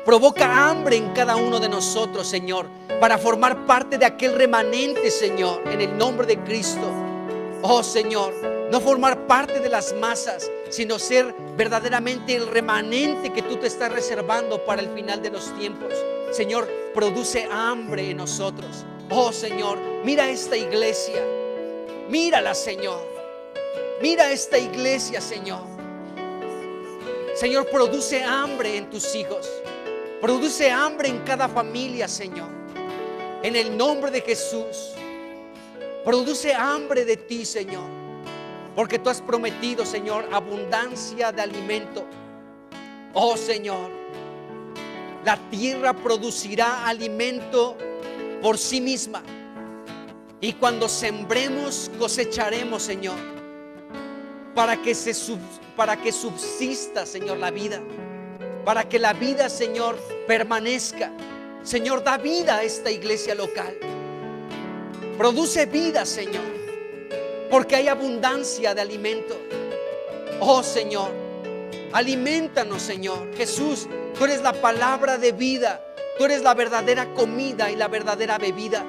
Provoca hambre en cada uno de nosotros, Señor, para formar parte de aquel remanente, Señor, en el nombre de Cristo. Oh, Señor, no formar parte de las masas, sino ser verdaderamente el remanente que tú te estás reservando para el final de los tiempos. Señor, produce hambre en nosotros. Oh, Señor, mira esta iglesia. Mírala, Señor. Mira esta iglesia, Señor. Señor, produce hambre en tus hijos. Produce hambre en cada familia, Señor. En el nombre de Jesús. Produce hambre de ti, Señor. Porque tú has prometido, Señor, abundancia de alimento. Oh, Señor, la tierra producirá alimento por sí misma. Y cuando sembremos, cosecharemos, Señor. para que subsista, Señor, la vida, para que la vida, Señor, permanezca. Señor, da vida a esta iglesia local. Produce vida, Señor, porque hay abundancia de alimento. Oh, Señor, alimentanos, Señor. Jesús, tú eres la palabra de vida. Tú eres la verdadera comida y la verdadera bebida.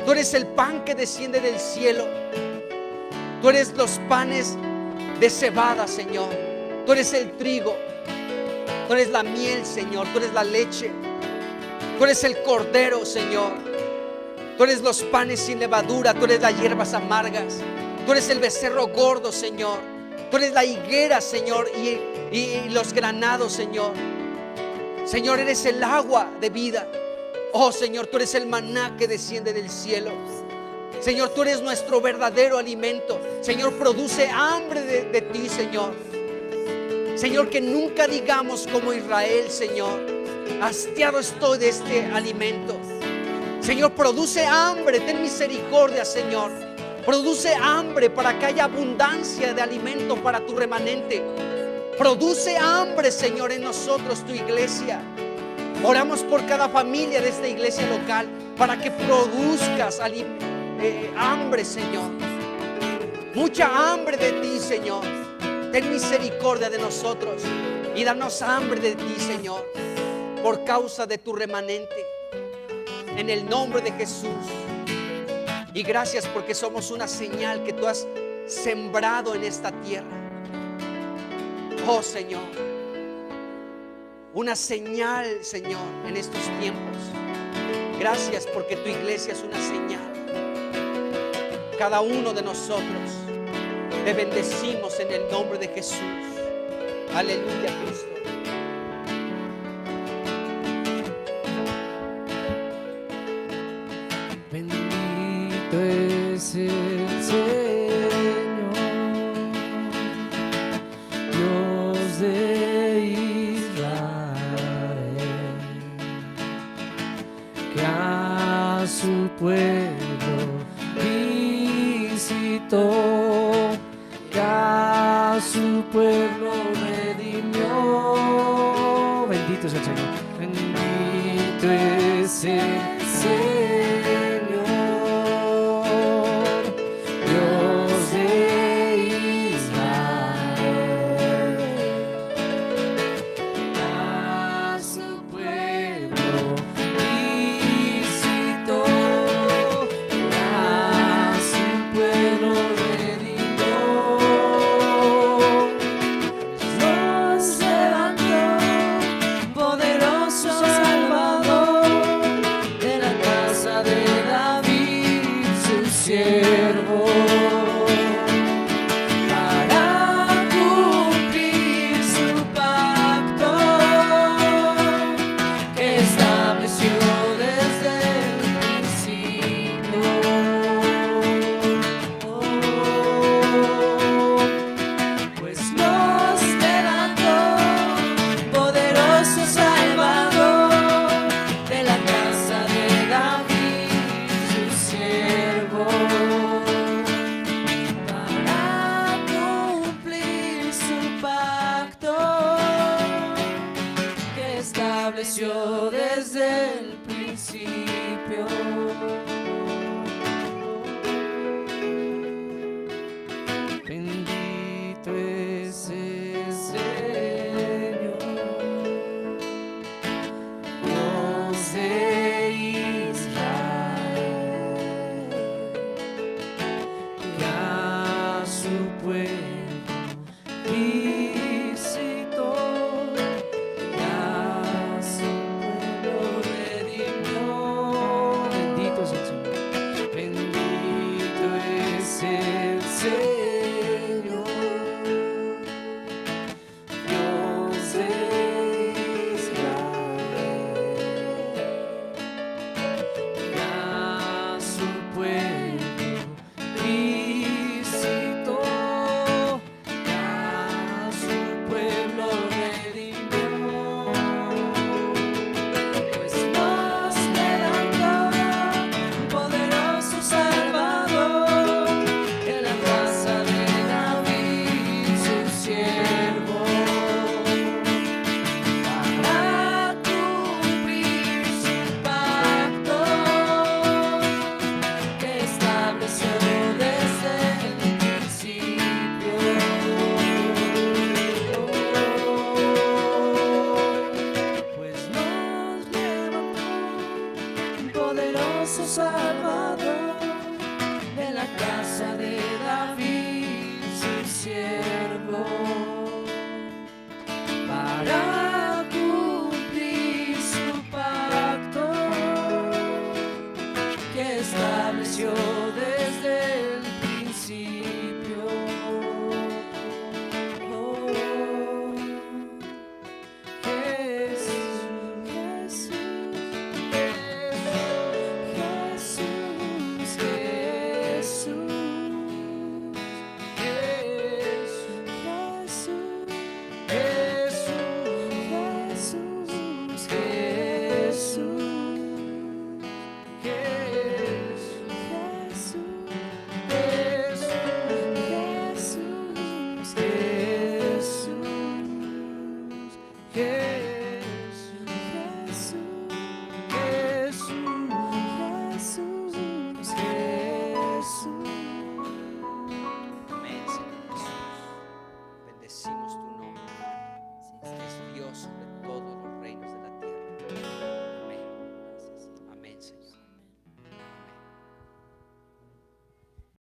Tú eres el pan que desciende del cielo. Tú eres los panes de cebada, Señor. Tú eres el trigo. Tú eres la miel, Señor. Tú eres la leche. Tú eres el cordero, Señor. Tú eres los panes sin levadura. Tú eres las hierbas amargas. Tú eres el becerro gordo, Señor. Tú eres la higuera, Señor, y los granados, Señor. Señor, eres el agua de vida. Oh, Señor, tú eres el maná que desciende del cielo. Señor, tú eres nuestro verdadero alimento. Señor, produce hambre de ti, Señor. Señor, que nunca digamos como Israel, Señor, hastiado estoy de este alimento. Señor, produce hambre, ten misericordia, Señor. Produce hambre para que haya abundancia de alimento para tu remanente. Produce hambre, Señor, en nosotros, tu iglesia. Oramos por cada familia de esta iglesia local para que produzcas hambre, Señor. Mucha hambre de ti, Señor. Ten misericordia de nosotros y danos hambre de ti, Señor, por causa de tu remanente. En el nombre de Jesús. Y gracias porque somos una señal que tú has sembrado en esta tierra. Oh, Señor, una señal, Señor, en estos tiempos. Gracias porque tu iglesia es una señal. Cada uno de nosotros te bendecimos en el nombre de Jesús. Aleluya, Cristo. Bendito es el Señor, Dios de Israel, que a su pueblo visitó, que a su pueblo redimió. Bendito es el Señor. Bendito es el Señor, Dios de Israel, a su pueblo visitó, a su pueblo redimió. Nos levantó poderoso Salvador de la casa de David, su siervo, para cumplir su pacto que estableció desde el principio. Pues nos levantó poderoso Salvador de la casa de David, su siervo, para cumplir su pacto que estableció desde el principio. Bendito es el Señor, Dios de Israel, que a su pueblo visitó, que a su pueblo redimió. poderoso Salvador, de la casa de David, su siervo.